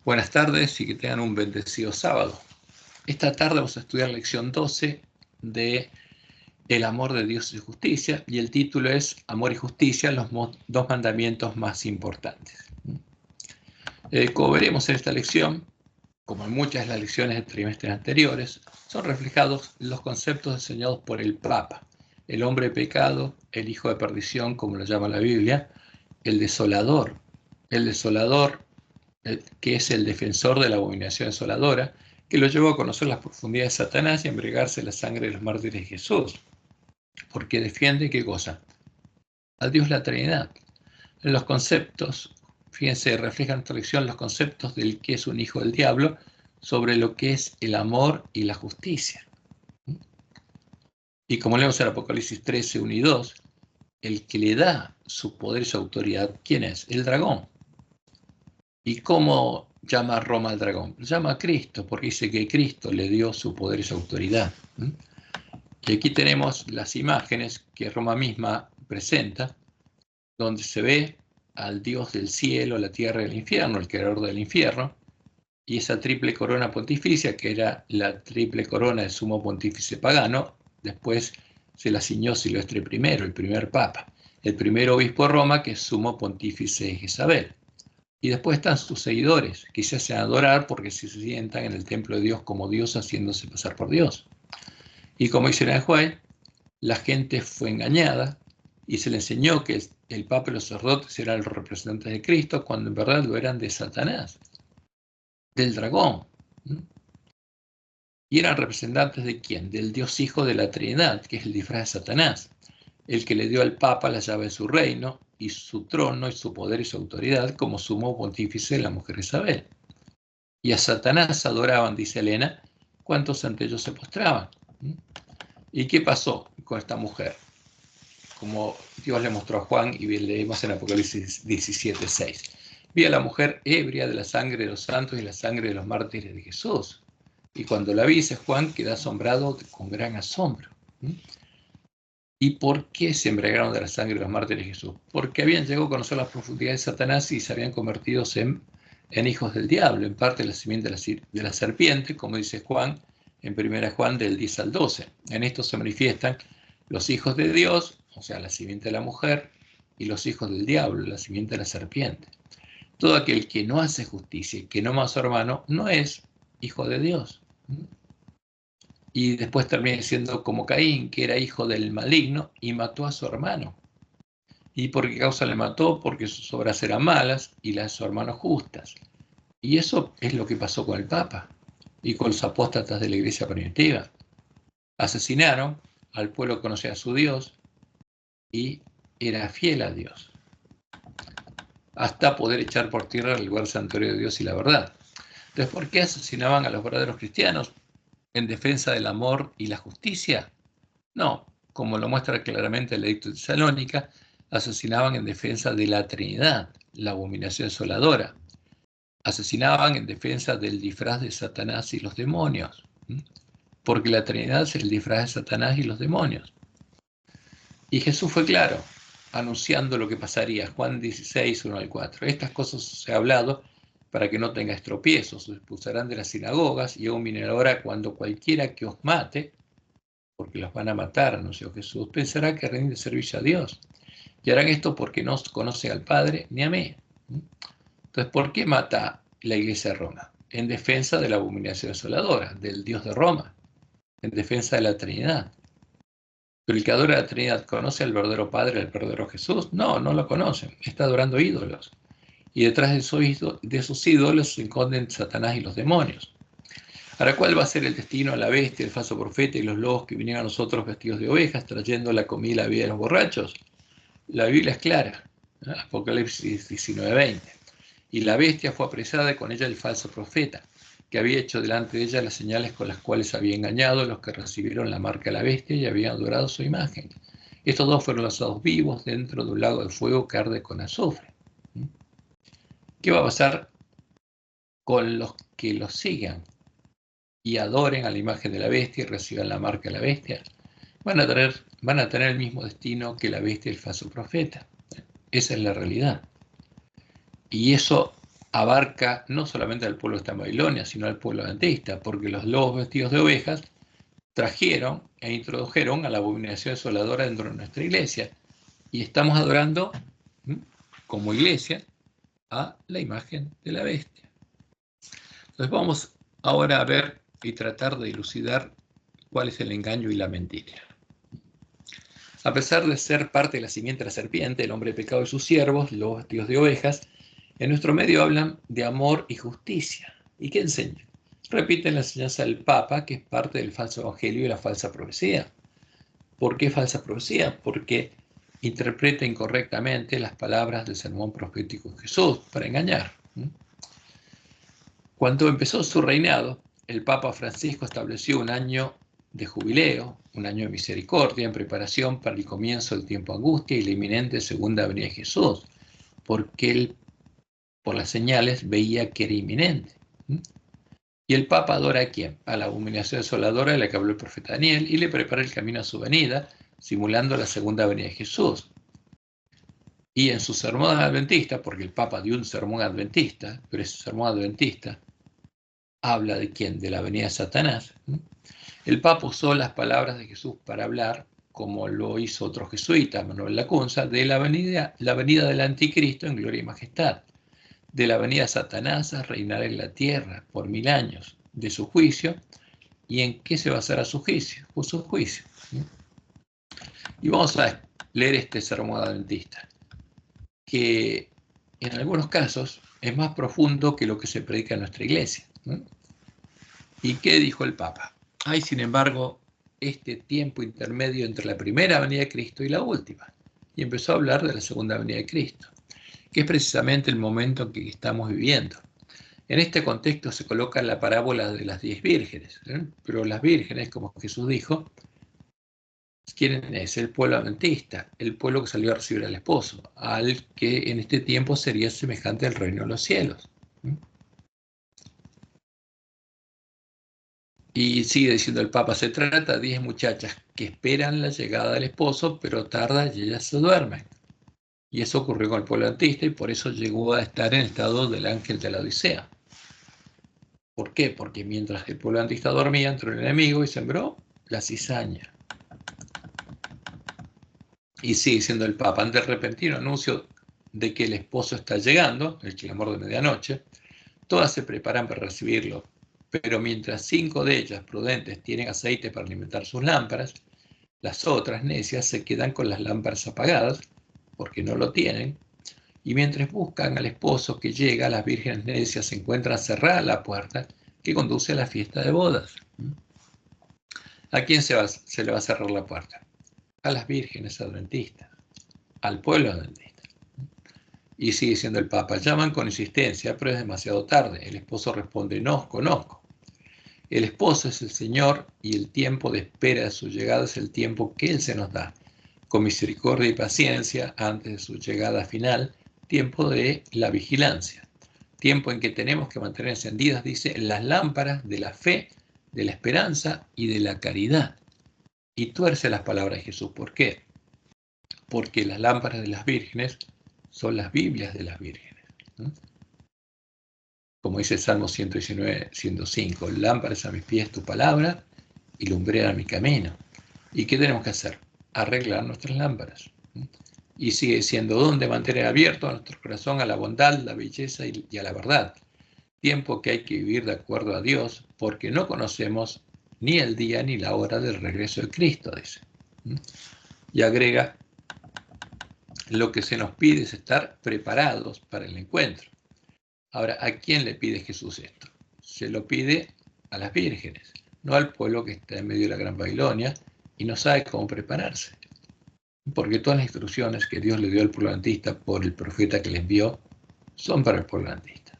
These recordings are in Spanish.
Buenas tardes y que tengan un bendecido sábado. Esta tarde vamos a estudiar la lección 12 de El amor de Dios y justicia, y el título es Amor y justicia, los dos mandamientos más importantes. Como veremos en esta lección, como en muchas de las lecciones de trimestres anteriores, son reflejados los conceptos enseñados por el Papa, el hombre de pecado, el hijo de perdición, como lo llama la Biblia, el desolador, que es el defensor de la abominación desoladora, que lo llevó a conocer las profundidades de Satanás y a embriagarse la sangre de los mártires de Jesús, porque defiende ¿qué cosa? A Dios la Trinidad. En los conceptos, fíjense, reflejan en esta lección los conceptos del que es un hijo del diablo sobre lo que es el amor y la justicia. Y como leemos en Apocalipsis 13, 1 y 2, el que le da su poder y su autoridad, ¿quién es? El dragón. ¿Y cómo llama a Roma al dragón? Lo llama a Cristo, porque dice que Cristo le dio su poder y su autoridad. Y aquí tenemos las imágenes que Roma misma presenta, donde se ve al Dios del cielo, la tierra y el infierno, el creador del infierno, y esa triple corona pontificia, que era la triple corona del sumo pontífice pagano, después se la ciñó Silvestre I, el primer papa, el primer obispo de Roma, que es sumo pontífice de Jezabel. Y después están sus seguidores, que se hacen adorar porque se sientan en el templo de Dios como Dios, haciéndose pasar por Dios. Y como dice el juez, la gente fue engañada y se le enseñó que el Papa y los sacerdotes eran los representantes de Cristo, cuando en verdad lo eran de Satanás, del dragón. ¿Y eran representantes de quién? Del Dios Hijo de la Trinidad, que es el disfraz de Satanás, el que le dio al Papa la llave de su reino y su trono y su poder y su autoridad como sumo pontífice de la mujer Isabel. Y a Satanás adoraban, dice Elena, cuantos ante ellos se postraban. ¿Y qué pasó con esta mujer? Como Dios le mostró a Juan, y leemos en Apocalipsis 17:6. Vi a la mujer ebria de la sangre de los santos y la sangre de los mártires de Jesús. Y cuando la vi, dice Juan, quedé asombrado con gran asombro. ¿Y por qué se embriagaron de la sangre de los mártires de Jesús? Porque habían llegado a conocer las profundidades de Satanás y se habían convertido en hijos del diablo, en parte la simiente de la serpiente, como dice Juan en 1 Juan del 10 al 12. En esto se manifiestan los hijos de Dios, o sea, la simiente de la mujer, y los hijos del diablo, la simiente de la serpiente. Todo aquel que no hace justicia y que no ama a su hermano no es hijo de Dios. Y después termina siendo como Caín, que era hijo del maligno y mató a su hermano. ¿Y por qué causa le mató? Porque sus obras eran malas y las de su hermano justas. Y eso es lo que pasó con el Papa y con los apóstatas de la iglesia primitiva. Asesinaron al pueblo que conocía a su Dios y era fiel a Dios, hasta poder echar por tierra el lugar santuario de Dios y la verdad. Entonces, ¿por qué asesinaban a los verdaderos cristianos? ¿En defensa del amor y la justicia? No, como lo muestra claramente el edicto de Tesalónica, asesinaban en defensa de la Trinidad, la abominación desoladora. Asesinaban en defensa del disfraz de Satanás y los demonios, porque la Trinidad es el disfraz de Satanás y los demonios. Y Jesús fue claro, anunciando lo que pasaría. Juan 16, 1 al 4. Estas cosas os he hablado para que no tengáis tropiezos, os expulsarán de las sinagogas, y aún viene la hora cuando cualquiera que os mate, porque los van a matar, anunció Jesús, pensará que rinde servicio a Dios. Y harán esto porque no conocen al Padre ni a mí. Entonces, ¿por qué mata la iglesia de Roma? En defensa de la abominación desoladora, del Dios de Roma, en defensa de la Trinidad. Pero el que adora a la Trinidad, ¿conoce al verdadero Padre, al verdadero Jesús? No, no lo conocen, está adorando ídolos. Y detrás de esos ídolos se esconden Satanás y los demonios. Ahora, ¿cuál va a ser el destino a la bestia, el falso profeta y los lobos que vinieron a nosotros vestidos de ovejas, trayendo la comida y la vida de los borrachos? La Biblia es clara, ¿no? Apocalipsis 19:20. Y la bestia fue apresada y con ella el falso profeta, que había hecho delante de ella las señales con las cuales había engañado a los que recibieron la marca de la bestia y habían adorado su imagen. Estos dos fueron lanzados vivos dentro de un lago de fuego que arde con azufre. ¿Qué va a pasar con los que los sigan y adoren a la imagen de la bestia y reciban la marca de la bestia? Van a tener el mismo destino que la bestia y el falso profeta. Esa es la realidad. Y eso abarca no solamente al pueblo de Babilonia, sino al pueblo adventista, porque los lobos vestidos de ovejas trajeron e introdujeron a la abominación desoladora dentro de nuestra iglesia. Y estamos adorando, como iglesia, a la imagen de la bestia. Entonces vamos ahora a ver y tratar de dilucidar cuál es el engaño y la mentira. A pesar de ser parte de la simiente de la serpiente, el hombre de pecado y sus siervos, los vestidos de ovejas, en nuestro medio hablan de amor y justicia. ¿Y qué enseñan? Repiten la enseñanza del Papa, que es parte del falso evangelio y la falsa profecía. ¿Por qué falsa profecía? Porque interpreta incorrectamente las palabras del sermón profético de Jesús para engañar. Cuando empezó su reinado, el Papa Francisco estableció un año de jubileo, un año de misericordia en preparación para el comienzo del tiempo de angustia y la inminente segunda venida de Jesús, porque él, por las señales, veía que era inminente. Y el Papa adora ¿a quién? A la abominación desoladora de la que habló el profeta Daniel y le prepara el camino a su venida, simulando la segunda venida de Jesús. Y en su sermón adventista, porque el Papa dio un sermón adventista, pero ese sermón adventista habla de quién, de la venida de Satanás. El Papa usó las palabras de Jesús para hablar, como lo hizo otro jesuita, Manuel Lacunza, de la venida del anticristo en gloria y majestad, de la venida de Satanás a reinar en la tierra por 1000 años, de su juicio, y en qué se basará su juicio, por su juicio. Y vamos a leer este sermón adventista, que en algunos casos es más profundo que lo que se predica en nuestra iglesia. ¿Y qué dijo el Papa? Hay, sin embargo, este tiempo intermedio entre la primera venida de Cristo y la última. Y empezó a hablar de la segunda venida de Cristo, que es precisamente el momento en que estamos viviendo. En este contexto se coloca la parábola de las 10 vírgenes, pero las vírgenes, como Jesús dijo, ¿quién es? El pueblo adventista, el pueblo que salió a recibir al esposo, al que en este tiempo sería semejante al reino de los cielos. Y sigue diciendo el Papa, se trata de 10 muchachas que esperan la llegada del esposo, pero tarda y ellas se duermen. Y eso ocurrió con el pueblo adventista y por eso llegó a estar en estado del ángel de la Odisea. ¿Por qué? Porque mientras el pueblo adventista dormía, entró el enemigo y sembró la cizaña. Y sigue siendo el Papa, ante el repentino anuncio de que el esposo está llegando, el clamor de medianoche, todas se preparan para recibirlo. Pero mientras 5 de ellas prudentes tienen aceite para alimentar sus lámparas, las otras necias se quedan con las lámparas apagadas porque no lo tienen. Y mientras buscan al esposo que llega, las vírgenes necias se encuentran cerrada la puerta que conduce a la fiesta de bodas. ¿A quién se le va a cerrar la puerta? A las vírgenes adventistas, al pueblo adventista. Y sigue siendo el Papa, llaman con insistencia, pero es demasiado tarde. El esposo responde, no os conozco. El esposo es el Señor y el tiempo de espera de su llegada es el tiempo que Él se nos da, con misericordia y paciencia antes de su llegada final, tiempo de la vigilancia, tiempo en que tenemos que mantener encendidas, dice, las lámparas de la fe, de la esperanza y de la caridad. Y tuerce las palabras de Jesús. ¿Por qué? Porque las lámparas de las vírgenes son las Biblias de las vírgenes. Como dice el Salmo 119, 105, lámparas a mis pies tu palabra y lumbrera mi camino. ¿Y qué tenemos que hacer? Arreglar nuestras lámparas. Y sigue diciendo, ¿dónde mantener abierto a nuestro corazón a la bondad, la belleza y a la verdad? Tiempo que hay que vivir de acuerdo a Dios, porque no conocemos ni el día ni la hora del regreso de Cristo, dice. Y agrega, lo que se nos pide es estar preparados para el encuentro. Ahora, ¿a quién le pide Jesús esto? Se lo pide a las vírgenes, no al pueblo que está en medio de la Gran Babilonia y no sabe cómo prepararse. Porque todas las instrucciones que Dios le dio al pueblo adventista por el profeta que le envió son para el pueblo adventista.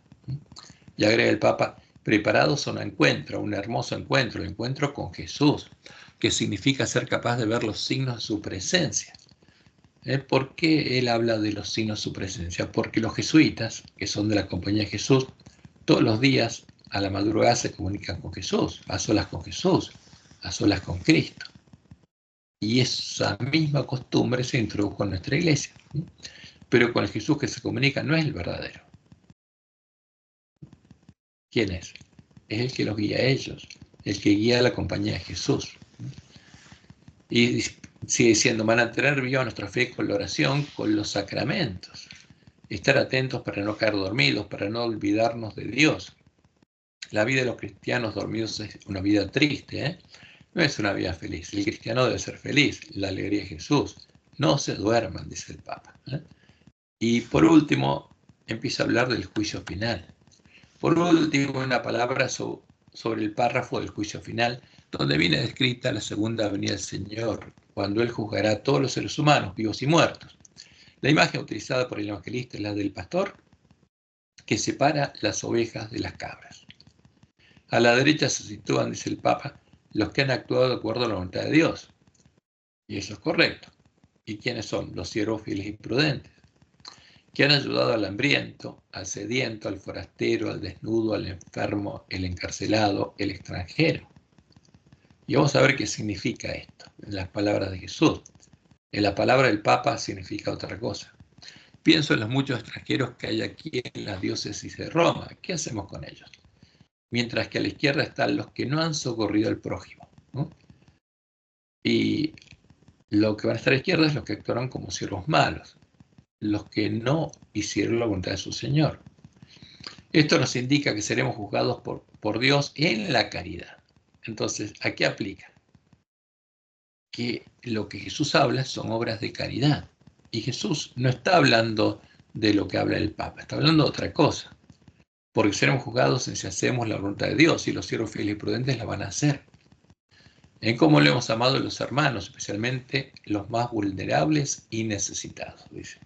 Y agrega el Papa, preparados a un encuentro, un hermoso encuentro, el encuentro con Jesús, que significa ser capaz de ver los signos de su presencia. ¿Por qué él habla de los signos de su presencia? Porque los jesuitas, que son de la Compañía de Jesús, todos los días a la madrugada se comunican con Jesús, a solas con Jesús, a solas con Cristo. Y esa misma costumbre se introdujo en nuestra iglesia. Pero con el Jesús que se comunica no es el verdadero. ¿Quién es? Es el que los guía a ellos, el que guía a la compañía de Jesús. Y sigue diciendo, van a tener viva nuestra fe con la oración, con los sacramentos. Estar atentos para no caer dormidos, para no olvidarnos de Dios. La vida de los cristianos dormidos es una vida triste, ¿eh? No es una vida feliz. El cristiano debe ser feliz, la alegría de Jesús. No se duerman, dice el Papa, ¿eh? Y por último, empieza a hablar del juicio final. Por último, una palabra sobre el párrafo del juicio final, donde viene descrita la segunda venida del Señor, cuando Él juzgará a todos los seres humanos, vivos y muertos. La imagen utilizada por el evangelista es la del pastor que separa las ovejas de las cabras. A la derecha se sitúan, dice el Papa, los que han actuado de acuerdo a la voluntad de Dios. Y eso es correcto. ¿Y quiénes son? Los siervos fieles y prudentes, que han ayudado al hambriento, al sediento, al forastero, al desnudo, al enfermo, el encarcelado, el extranjero. Y vamos a ver qué significa esto en las palabras de Jesús. En la palabra del Papa significa otra cosa. Pienso en los muchos extranjeros que hay aquí en las diócesis de Roma. ¿Qué hacemos con ellos? Mientras que a la izquierda están los que no han socorrido al prójimo, ¿no? Y lo que van a estar a la izquierda es los que actuaron como siervos malos, los que no hicieron la voluntad de su Señor. Esto nos indica que seremos juzgados por Dios en la caridad. Entonces, ¿a qué aplica? Que lo que Jesús habla son obras de caridad. Y Jesús no está hablando de lo que habla el Papa, está hablando de otra cosa. Porque seremos juzgados en si hacemos la voluntad de Dios, y los siervos fieles y prudentes la van a hacer. En cómo le hemos amado a los hermanos, especialmente los más vulnerables y necesitados, dice.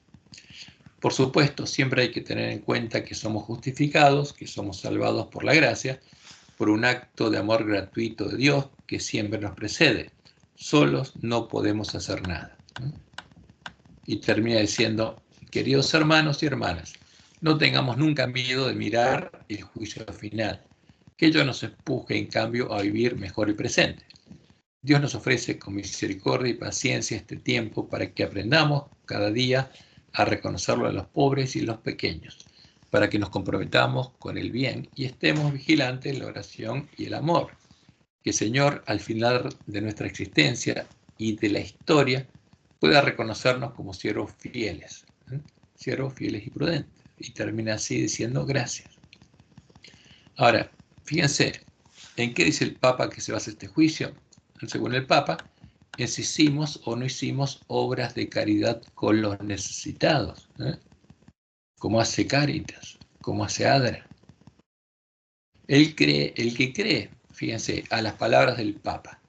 Por supuesto, siempre hay que tener en cuenta que somos justificados, que somos salvados por la gracia, por un acto de amor gratuito de Dios que siempre nos precede. Solos no podemos hacer nada. Y termina diciendo, queridos hermanos y hermanas, no tengamos nunca miedo de mirar el juicio final, que ello nos empuje en cambio a vivir mejor el presente. Dios nos ofrece con misericordia y paciencia este tiempo para que aprendamos cada día a reconocerlo a los pobres y los pequeños, para que nos comprometamos con el bien y estemos vigilantes en la oración y el amor. Que el Señor, al final de nuestra existencia y de la historia, pueda reconocernos como siervos fieles y prudentes. Y termina así diciendo gracias. Ahora, fíjense, ¿en qué dice el Papa que se basa este juicio? Según el Papa, en si hicimos o no hicimos obras de caridad con los necesitados, como hace Cáritas, como hace Adra. El que cree, fíjense, a las palabras del Papa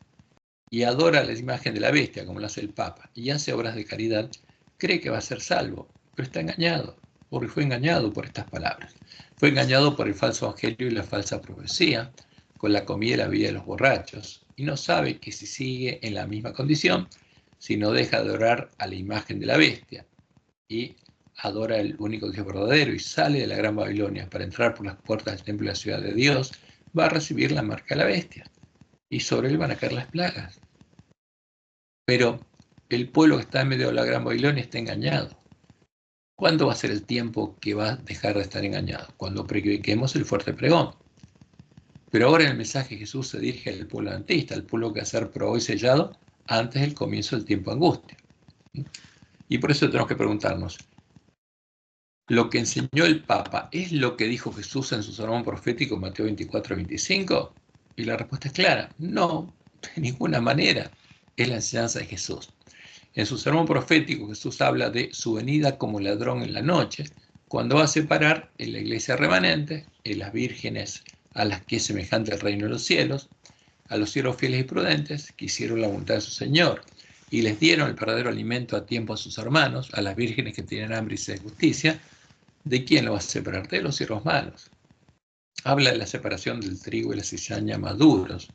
y adora la imagen de la bestia, como lo hace el Papa, y hace obras de caridad, cree que va a ser salvo, pero está engañado, porque fue engañado por estas palabras. Fue engañado por el falso evangelio y la falsa profecía, con la comida y la vida de los borrachos, y no sabe que si sigue en la misma condición, si no deja de adorar a la imagen de la bestia y adora al único Dios verdadero y sale de la Gran Babilonia para entrar por las puertas del templo de la ciudad de Dios, va a recibir la marca de la bestia y sobre él van a caer las plagas. Pero el pueblo que está en medio de la Gran Babilonia está engañado. ¿Cuándo va a ser el tiempo que va a dejar de estar engañado? Cuando prediquemos el fuerte pregón. Pero ahora en el mensaje Jesús se dirige al pueblo adventista, al pueblo que va a ser probado y sellado antes del comienzo del tiempo de angustia. Y por eso tenemos que preguntarnos, ¿lo que enseñó el Papa es lo que dijo Jesús en su sermón profético en Mateo 24-25? Y la respuesta es clara, no, de ninguna manera es la enseñanza de Jesús. En su sermón profético Jesús habla de su venida como ladrón en la noche, cuando va a separar en la iglesia remanente, en las vírgenes a las que es semejante el reino de los cielos, a los siervos fieles y prudentes que hicieron la voluntad de su Señor y les dieron el verdadero alimento a tiempo a sus hermanos, a las vírgenes que tienen hambre y sed de justicia. ¿De quién lo va a separar? De los siervos malos. Habla de la separación del trigo y la cizaña maduros,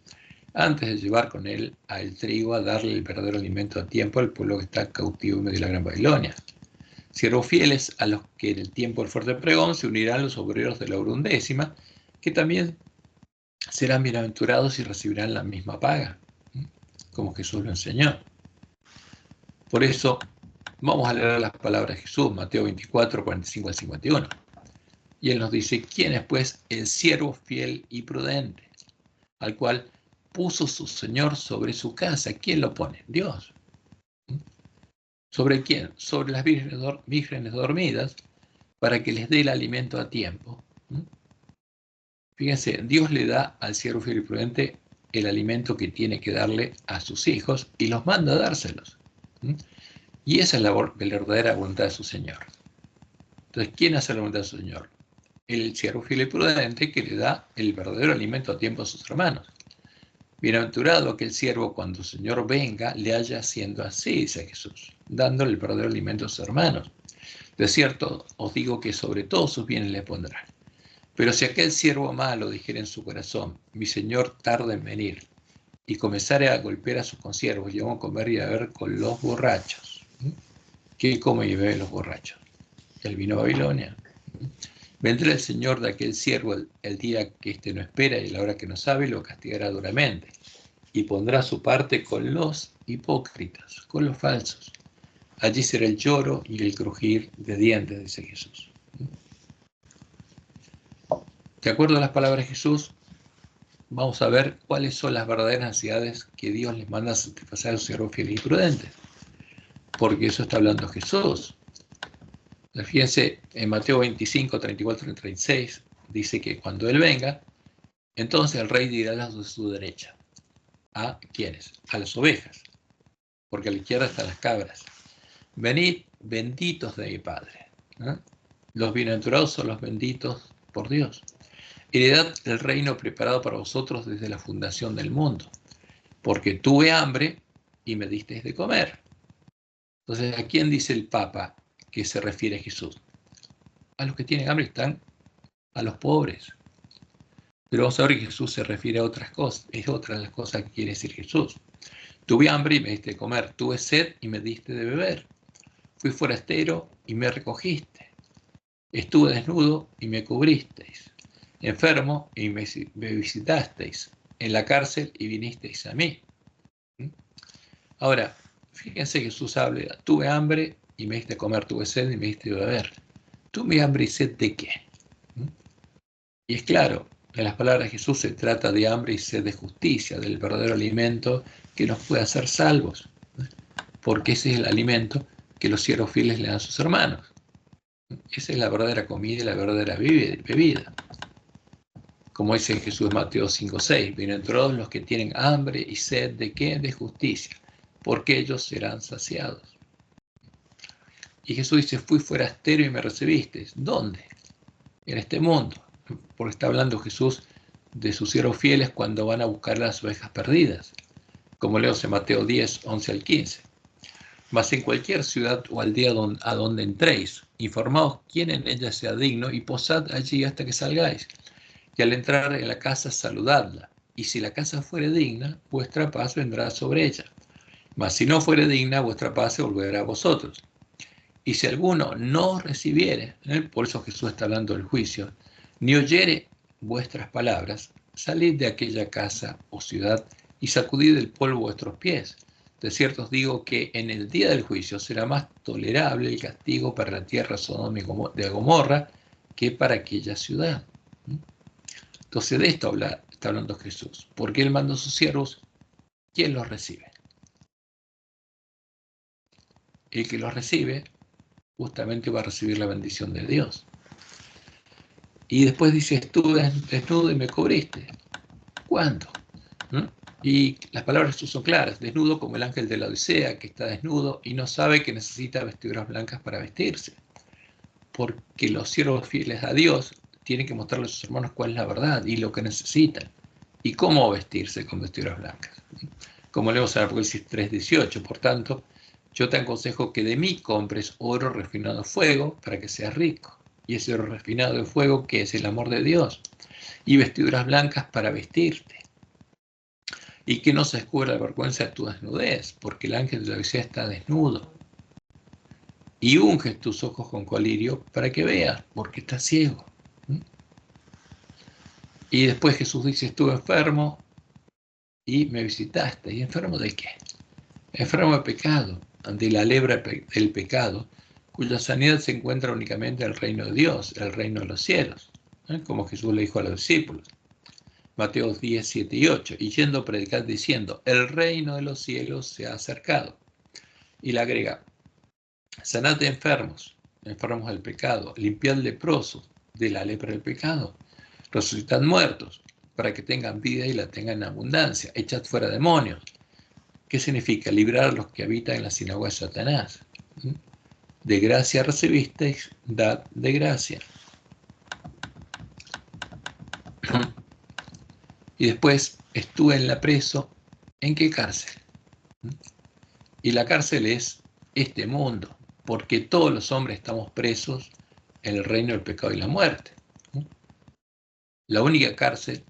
antes de llevar con él al trigo a darle el verdadero alimento a tiempo al pueblo que está cautivo en medio de la Gran Babilonia. Siervos fieles a los que en el tiempo del fuerte pregón se unirán los obreros de la hora undécima, que también serán bienaventurados y recibirán la misma paga, como Jesús lo enseñó. Por eso, vamos a leer las palabras de Jesús, Mateo 24, 45 al 51. Y él nos dice, ¿quién es pues el siervo fiel y prudente, al cual puso su Señor sobre su casa? ¿Quién lo pone? Dios. ¿Sobre quién? Sobre las vírgenes dormidas, para que les dé el alimento a tiempo. Fíjense, Dios le da al siervo fiel y prudente el alimento que tiene que darle a sus hijos y los manda a dárselos. Y esa es la verdadera voluntad de su Señor. Entonces, ¿quién hace la voluntad de su Señor? El siervo fiel y prudente que le da el verdadero alimento a tiempo a sus hermanos. Bienaventurado aquel siervo cuando el Señor venga le haya haciendo así, dice Jesús, dándole el verdadero alimento a sus hermanos. De cierto os digo que sobre todos sus bienes le pondrán. Pero si aquel siervo malo dijera en su corazón, mi Señor tarda en venir, y comenzare a golpear a sus consiervos, y vamos a comer y a beber con los borrachos. ¿Qué come y bebe los borrachos? El vino de Babilonia. Vendrá el Señor de aquel siervo el día que éste no espera y la hora que no sabe, y lo castigará duramente. Y pondrá su parte con los hipócritas, con los falsos. Allí será el lloro y el crujir de dientes, dice Jesús. De acuerdo a las palabras de Jesús, vamos a ver cuáles son las verdaderas necesidades que Dios les manda a satisfacer a sus siervos fieles y prudentes. Porque eso está hablando Jesús. Fíjense, en Mateo 25, 34 y 36, dice que cuando Él venga, entonces el rey dirá a los de su derecha. ¿A quiénes? A las ovejas. Porque a la izquierda están las cabras. Venid, benditos de mi Padre. Los bienaventurados son los benditos por Dios. Heredad el reino preparado para vosotros desde la fundación del mundo. Porque tuve hambre y me disteis de comer. Entonces, ¿a quién dice el Papa que se refiere a Jesús? A los que tienen hambre están, a los pobres. Pero vamos a ver que Jesús se refiere a otras cosas. Es otra de las cosas que quiere decir Jesús. Tuve hambre y me diste de comer. Tuve sed y me diste de beber. Fui forastero y me recogiste. Estuve desnudo y me cubristeis. Enfermo y me visitasteis. En la cárcel y vinisteis a mí. Ahora, fíjense que Jesús habla, tuve hambre y me diste de comer, tuve sed y me diste de beber. ¿Tuve hambre y sed de qué? Y es claro, en las palabras de Jesús se trata de hambre y sed de justicia, del verdadero alimento que nos puede hacer salvos. Porque ese es el alimento que los siervos fieles le dan a sus hermanos. Esa es la verdadera comida y la verdadera bebida. Como dice Jesús en Mateo 5:6, bienaventurados los que tienen hambre y sed de qué? De justicia, porque ellos serán saciados. Y Jesús dice, fui forastero y me recibisteis. ¿Dónde? En este mundo. Porque está hablando Jesús de sus siervos fieles cuando van a buscar las ovejas perdidas. Como leemos en Mateo 10, 11 al 15. Mas en cualquier ciudad o aldea a donde entréis, informaos quién en ella sea digno y posad allí hasta que salgáis. Y al entrar en la casa, saludadla. Y si la casa fuere digna, vuestra paz vendrá sobre ella. Mas si no fuere digna, vuestra paz se volverá a vosotros. Y si alguno no recibiere, por eso Jesús está hablando del juicio, ni oyere vuestras palabras, salid de aquella casa o ciudad y sacudid el polvo vuestros pies. De cierto os digo que en el día del juicio será más tolerable el castigo para la tierra Sodoma de Gomorra que para aquella ciudad. Entonces de esto está hablando Jesús. Porque Él manda a sus siervos, ¿quién los recibe? El que los recibe justamente va a recibir la bendición de Dios. Y después dice, estuve desnudo y me cubriste. ¿Cuándo? Y las palabras de Jesús son claras. Desnudo como el ángel de la Odisea, que está desnudo y no sabe que necesita vestiduras blancas para vestirse. Porque los siervos fieles a Dios tienen que mostrarle a sus hermanos cuál es la verdad y lo que necesitan. Y cómo vestirse con vestiduras blancas. Como leemos en Apocalipsis 3:18. Por tanto, yo te aconsejo que de mí compres oro refinado a fuego para que seas rico. Y ese oro refinado de fuego, que es el amor de Dios. Y vestiduras blancas para vestirte. Y que no se descubra la vergüenza de tu desnudez, porque el ángel de la Odisea está desnudo. Y unges tus ojos con colirio para que veas, porque estás ciego. Y después Jesús dice, estuve enfermo y me visitaste. ¿Y enfermo de qué? Enfermo de pecado, de la lepra del pecado, cuya sanidad se encuentra únicamente en el reino de Dios, el reino de los cielos, como Jesús le dijo a los discípulos. Mateo 10, 7 y 8, y yendo a predicar diciendo, el reino de los cielos se ha acercado. Y le agrega, sanad de enfermos, enfermos del pecado, limpiad leprosos de la lepra del pecado, resucitad muertos, para que tengan vida y la tengan en abundancia, echad fuera demonios. ¿Qué significa? Librar a los que habitan en la sinagoga de Satanás. De gracia recibisteis, dad de gracia. Y después estuve en la preso. ¿En qué cárcel? Y la cárcel es este mundo, porque todos los hombres estamos presos en el reino del pecado y la muerte. La única cárcel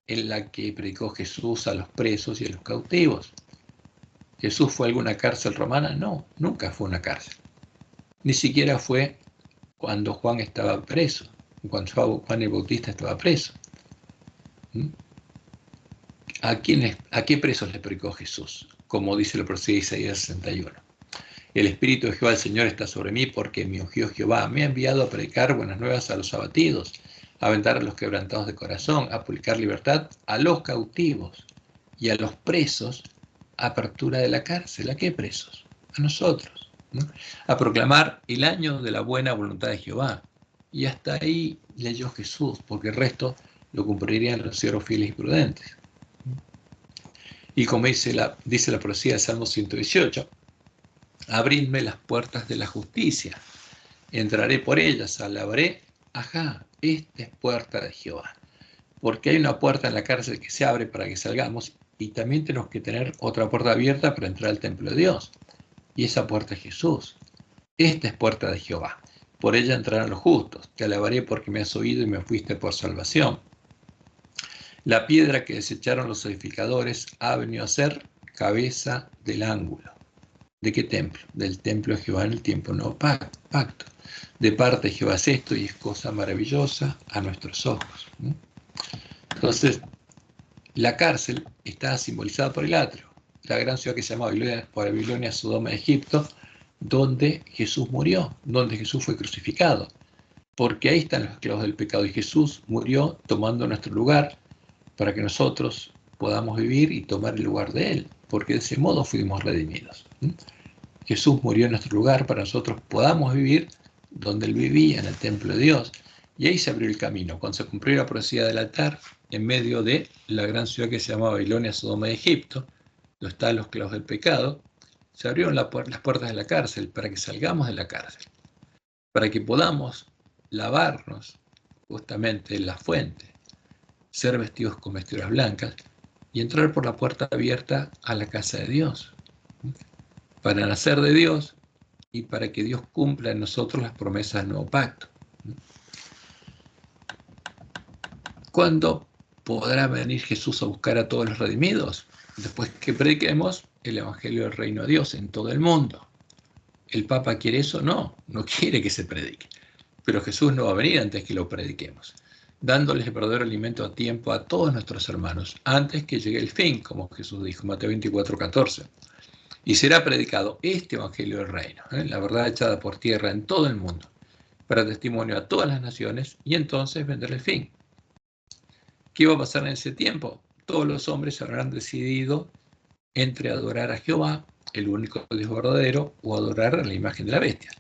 en la que predicó Jesús a los presos y a los cautivos. ¿Jesús fue a alguna cárcel romana? No, nunca fue una cárcel. Ni siquiera fue cuando Juan estaba preso, cuando Juan el Bautista estaba preso. ¿A qué presos le predicó Jesús? Como dice la profecía de Isaías 61. El Espíritu de Jehová el Señor está sobre mí porque me ungió Jehová. Me ha enviado a predicar buenas nuevas a los abatidos, a vendar a los quebrantados de corazón, a publicar libertad a los cautivos y a los presos, apertura de la cárcel. ¿A qué presos? A nosotros. A proclamar el año de la buena voluntad de Jehová. Y hasta ahí leyó Jesús, porque el resto lo cumplirían los siervos fieles y prudentes. Y como dice la profecía de Salmo 118, abridme las puertas de la justicia, entraré por ellas, alabaré, ajá, esta es puerta de Jehová. Porque hay una puerta en la cárcel que se abre para que salgamos y también tenemos que tener otra puerta abierta para entrar al templo de Dios. Y esa puerta es Jesús. Esta es puerta de Jehová. Por ella entrarán los justos. Te alabaré porque me has oído y me fuiste por salvación. La piedra que desecharon los edificadores ha venido a ser cabeza del ángulo. ¿De qué templo? Del templo de Jehová en el tiempo nuevo pacto. De parte de Jehová es esto y es cosa maravillosa a nuestros ojos. Entonces, la cárcel está simbolizada por el atrio, la gran ciudad que se llama Babilonia, Sodoma de Egipto, donde Jesús murió, donde Jesús fue crucificado. Porque ahí están los esclavos del pecado y Jesús murió tomando nuestro lugar para que nosotros podamos vivir y tomar el lugar de Él, porque de ese modo fuimos redimidos. Jesús murió en nuestro lugar para que nosotros podamos vivir donde Él vivía, en el templo de Dios. Y ahí se abrió el camino. Cuando se cumplió la profecía del altar, en medio de la gran ciudad que se llamaba Babilonia, Sodoma de Egipto, donde están los esclavos del pecado, se abrieron las puertas de la cárcel para que salgamos de la cárcel, para que podamos lavarnos justamente en la fuente, ser vestidos con vestiduras blancas y entrar por la puerta abierta a la casa de Dios, para nacer de Dios y para que Dios cumpla en nosotros las promesas del nuevo pacto. ¿Cuándo podrá venir Jesús a buscar a todos los redimidos? Después que prediquemos el Evangelio del Reino de Dios en todo el mundo. ¿El Papa quiere eso? No, no quiere que se predique. Pero Jesús no va a venir antes que lo prediquemos, dándoles el verdadero alimento a tiempo a todos nuestros hermanos, antes que llegue el fin, como Jesús dijo, Mateo 24, 14. Y será predicado este Evangelio del Reino, la verdad echada por tierra en todo el mundo, para testimonio a todas las naciones, y entonces vendrá el fin. ¿Qué va a pasar en ese tiempo? Todos los hombres habrán decidido entre adorar a Jehová, el único Dios verdadero, o adorar a la imagen de la bestia.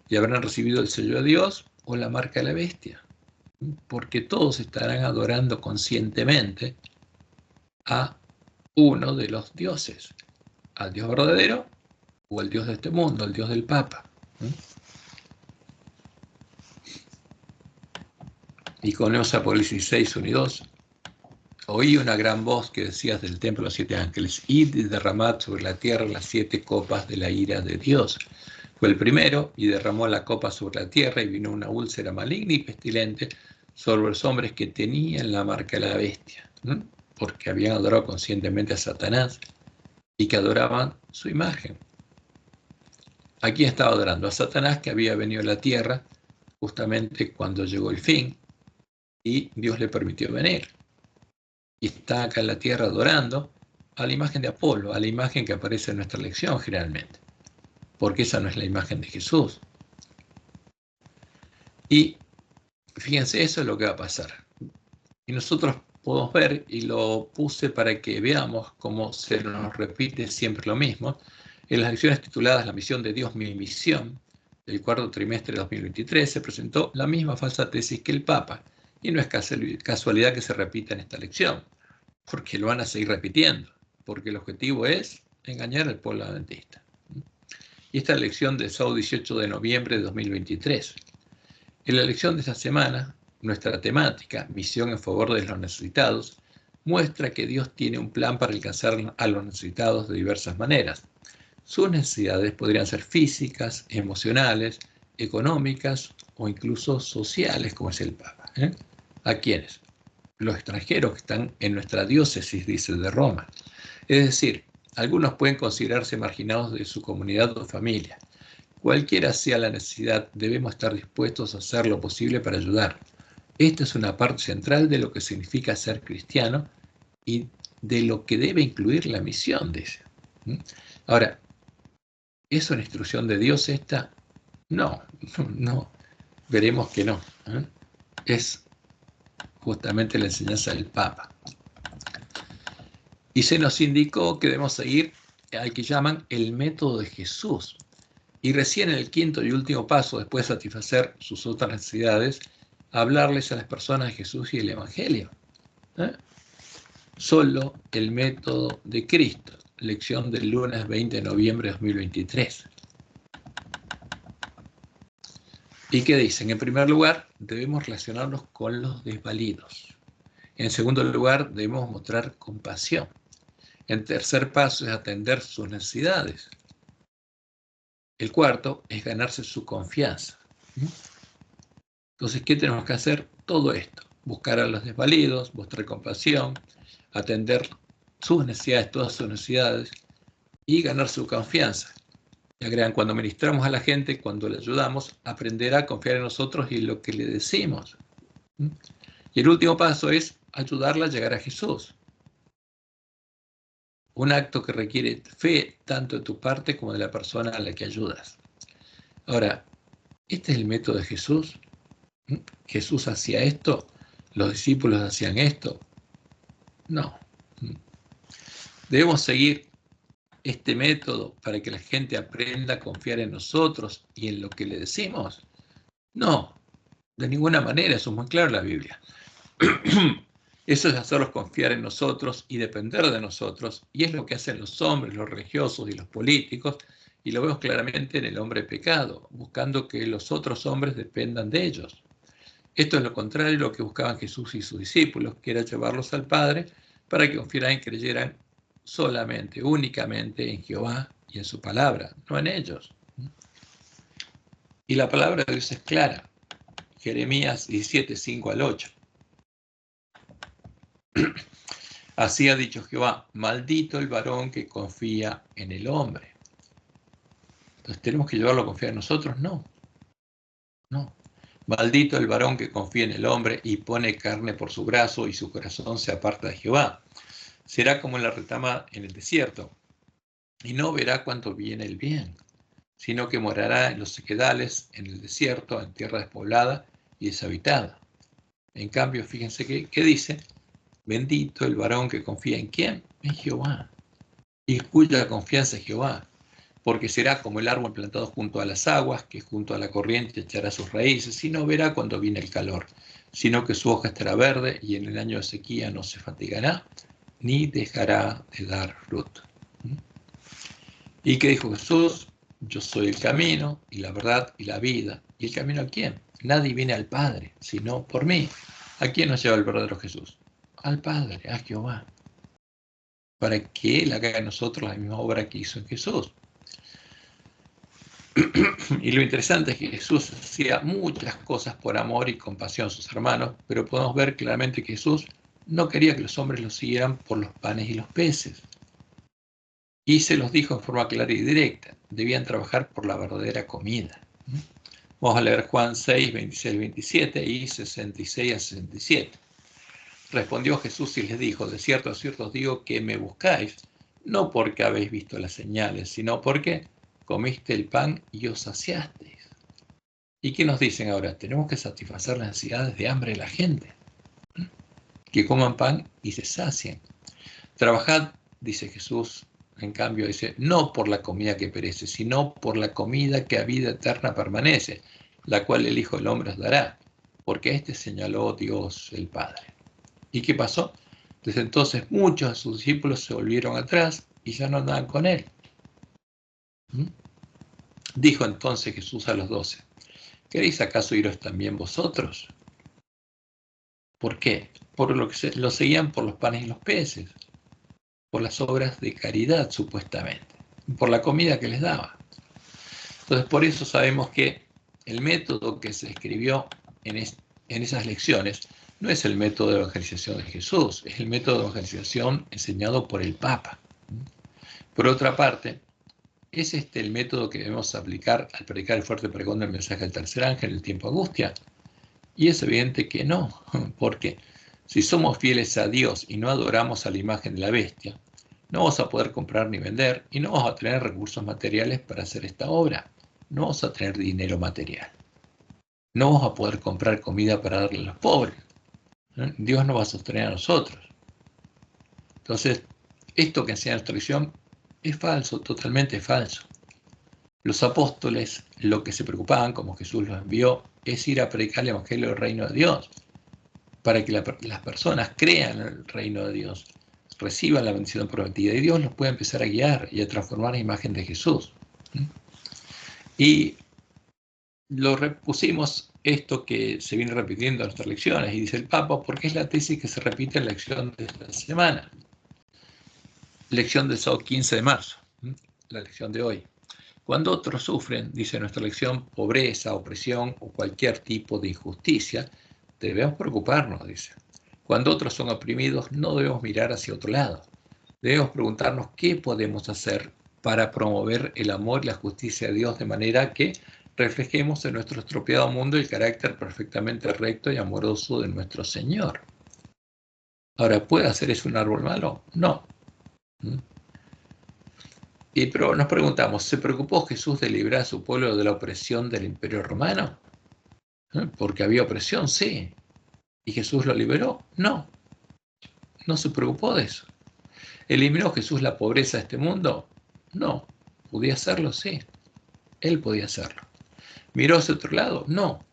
Y habrán recibido el sello de Dios o la marca de la bestia. Porque todos estarán adorando conscientemente a uno de los dioses, al Dios verdadero o al Dios de este mundo, al Dios del Papa. Y con Apocalipsis 6, 1 y 2, oí una gran voz que decía del templo de los 7 ángeles, id y derramad sobre la tierra las 7 copas de la ira de Dios. Fue el primero y derramó la copa sobre la tierra y vino una úlcera maligna y pestilente sobre los hombres que tenían la marca de la bestia, porque habían adorado conscientemente a Satanás y que adoraban su imagen. ¿A quién estaba adorando? A Satanás, que había venido a la tierra justamente cuando llegó el fin y Dios le permitió venir. Y está acá en la tierra adorando a la imagen de Apolo, a la imagen que aparece en nuestra lección generalmente, porque esa no es la imagen de Jesús. Y fíjense, eso es lo que va a pasar. Y nosotros podemos ver, y lo puse para que veamos cómo se nos repite siempre lo mismo, en las lecciones tituladas La misión de Dios, mi misión, del cuarto trimestre de 2023, se presentó la misma falsa tesis que el Papa, y no es casualidad que se repita en esta lección, porque lo van a seguir repitiendo, porque el objetivo es engañar al pueblo adventista. Y esta lección del sábado 18 de noviembre de 2023. En la lección de esta semana, nuestra temática, misión en favor de los necesitados, muestra que Dios tiene un plan para alcanzar a los necesitados de diversas maneras. Sus necesidades podrían ser físicas, emocionales, económicas o incluso sociales, como es el Papa. ¿A quiénes? Los extranjeros que están en nuestra diócesis, dice, de Roma. Es decir, algunos pueden considerarse marginados de su comunidad o familia. Cualquiera sea la necesidad, debemos estar dispuestos a hacer lo posible para ayudar. Esta es una parte central de lo que significa ser cristiano y de lo que debe incluir la misión, dice. Ahora, ¿es una instrucción de Dios esta? No, veremos que no. Es justamente la enseñanza del Papa. Y se nos indicó que debemos seguir al que llaman el método de Jesús. Y recién en el quinto y último paso, después de satisfacer sus otras necesidades, hablarles a las personas de Jesús y el Evangelio. Solo el método de Cristo. Lección del lunes 20 de noviembre de 2023. ¿Y qué dicen? En primer lugar, debemos relacionarnos con los desvalidos. En segundo lugar, debemos mostrar compasión. En tercer paso es atender sus necesidades. El cuarto es ganarse su confianza. Entonces, ¿qué tenemos que hacer? Todo esto. Buscar a los desvalidos, mostrar compasión, atender sus necesidades, todas sus necesidades, y ganar su confianza. Ya crean, cuando ministramos a la gente, cuando le ayudamos, aprenderá a confiar en nosotros y en lo que le decimos. Y el último paso es ayudarla a llegar a Jesús. Un acto que requiere fe tanto de tu parte como de la persona a la que ayudas. Ahora, ¿este es el método de Jesús? ¿Jesús hacía esto? ¿Los discípulos hacían esto? No. Debemos seguir este método para que la gente aprenda a confiar en nosotros y en lo que le decimos. No, de ninguna manera, eso es muy claro en la Biblia. Eso es hacerlos confiar en nosotros y depender de nosotros, y es lo que hacen los hombres, los religiosos y los políticos, y lo vemos claramente en el hombre pecado, buscando que los otros hombres dependan de ellos. Esto es lo contrario de lo que buscaban Jesús y sus discípulos, que era llevarlos al Padre para que confiaran y creyeran solamente, únicamente en Jehová y en su palabra, no en ellos. Y la palabra de Dios es clara. Jeremías 17, 5 al 8. Así ha dicho Jehová, maldito el varón que confía en el hombre. Entonces, ¿tenemos que llevarlo a confiar en nosotros? No. Maldito el varón que confía en el hombre y pone carne por su brazo y su corazón se aparta de Jehová. Será como la retama en el desierto y no verá cuánto viene el bien, sino que morará en los sequedales, en el desierto, en tierra despoblada y deshabitada. En cambio, fíjense qué dice. Bendito el varón que confía en ¿quién? En Jehová, y cuya confianza es Jehová, porque será como el árbol plantado junto a las aguas, que junto a la corriente echará sus raíces, y no verá cuando viene el calor, sino que su hoja estará verde, y en el año de sequía no se fatigará, ni dejará de dar fruto. ¿Y qué dijo Jesús? Yo soy el camino, y la verdad, y la vida. ¿Y el camino a quién? Nadie viene al Padre, sino por mí. ¿A quién nos lleva el verdadero Jesús? Al Padre, a Jehová, para que Él haga en nosotros la misma obra que hizo en Jesús. Y lo interesante es que Jesús hacía muchas cosas por amor y compasión a sus hermanos, pero podemos ver claramente que Jesús no quería que los hombres lo siguieran por los panes y los peces. Y se los dijo en forma clara y directa, debían trabajar por la verdadera comida. Vamos a leer Juan 6, 26 al 27 y 66 al 67. Respondió Jesús y les dijo, de cierto os digo que me buscáis, no porque habéis visto las señales, sino porque comiste el pan y os saciasteis. ¿Y qué nos dicen ahora? Tenemos que satisfacer las necesidades de hambre de la gente. Que coman pan y se sacien. Trabajad, dice Jesús, en cambio dice, no por la comida que perece, sino por la comida que a vida eterna permanece, la cual el Hijo del Hombre os dará, porque este señaló Dios el Padre. ¿Y qué pasó? Desde entonces muchos de sus discípulos se volvieron atrás y ya no andaban con él. Dijo entonces Jesús a los 12, ¿queréis acaso iros también vosotros? ¿Por qué? Por lo que lo seguían por los panes y los peces, por las obras de caridad supuestamente, por la comida que les daba. Entonces por eso sabemos que el método que se escribió en esas lecciones no es el método de evangelización de Jesús, es el método de evangelización enseñado por el Papa. Por otra parte, ¿es este el método que debemos aplicar al predicar el fuerte pregón del mensaje del tercer ángel en el tiempo de angustia? Y es evidente que no, porque si somos fieles a Dios y no adoramos a la imagen de la bestia, no vamos a poder comprar ni vender y no vamos a tener recursos materiales para hacer esta obra. No vamos a tener dinero material. No vamos a poder comprar comida para darle a los pobres. Dios nos va a sostener a nosotros. Entonces, esto que enseña la tradición es falso, totalmente falso. Los apóstoles lo que se preocupaban, como Jesús los envió, es ir a predicar el Evangelio del Reino de Dios, para que las personas crean en el Reino de Dios, reciban la bendición prometida y Dios los puede empezar a guiar y a transformar a imagen de Jesús. Y lo repusimos esto que se viene repitiendo en nuestras lecciones, y dice el Papa, porque es la tesis que se repite en la lección de esta semana. Lección del sábado 15 de marzo, la lección de hoy. Cuando otros sufren, dice nuestra lección, pobreza, opresión o cualquier tipo de injusticia, debemos preocuparnos, dice. Cuando otros son oprimidos, no debemos mirar hacia otro lado. Debemos preguntarnos qué podemos hacer para promover el amor y la justicia de Dios de manera que reflejemos en nuestro estropeado mundo el carácter perfectamente recto y amoroso de nuestro Señor. Ahora, ¿puede hacer eso un árbol malo? No. Pero nos preguntamos, ¿se preocupó Jesús de librar a su pueblo de la opresión del Imperio Romano? Porque había opresión, sí. ¿Y Jesús lo liberó? No. No se preocupó de eso. ¿Eliminó Jesús la pobreza de este mundo? No. ¿Podía hacerlo? Sí. Él podía hacerlo. ¿Miró hacia otro lado? No.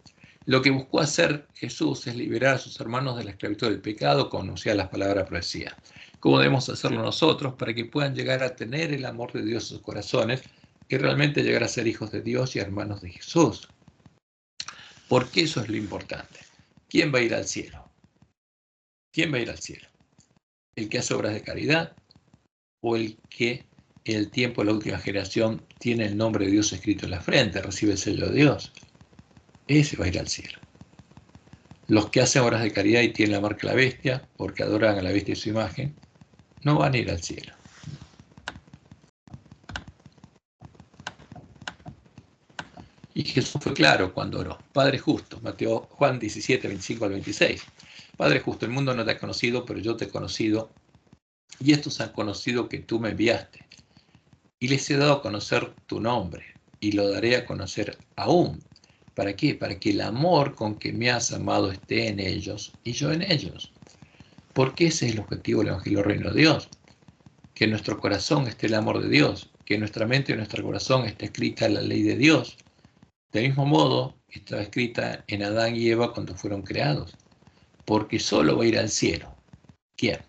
Lo que buscó hacer Jesús es liberar a sus hermanos de la esclavitud del pecado, como anuncia las palabras profecía. ¿Cómo debemos hacerlo nosotros para que puedan llegar a tener el amor de Dios en sus corazones y realmente llegar a ser hijos de Dios y hermanos de Jesús? Porque eso es lo importante. ¿Quién va a ir al cielo? ¿Quién va a ir al cielo? ¿El que hace obras de caridad o el que en el tiempo de la última generación tiene el nombre de Dios escrito en la frente, recibe el sello de Dios? Ese va a ir al cielo. Los que hacen obras de caridad y tienen la marca de la bestia, porque adoran a la bestia y su imagen, no van a ir al cielo. Y Jesús fue claro cuando oró. Padre justo, Juan 17, 25 al 26. Padre justo, el mundo no te ha conocido, pero yo te he conocido, y estos han conocido que tú me enviaste. Y les he dado a conocer tu nombre, y lo daré a conocer aún. ¿Para qué? Para que el amor con que me has amado esté en ellos y yo en ellos. Porque ese es el objetivo del Evangelio del Reino de Dios. Que en nuestro corazón esté el amor de Dios, que en nuestra mente y en nuestro corazón esté escrita la ley de Dios. Del mismo modo, estaba escrita en Adán y Eva cuando fueron creados. Porque solo va a ir al cielo. ¿Quién?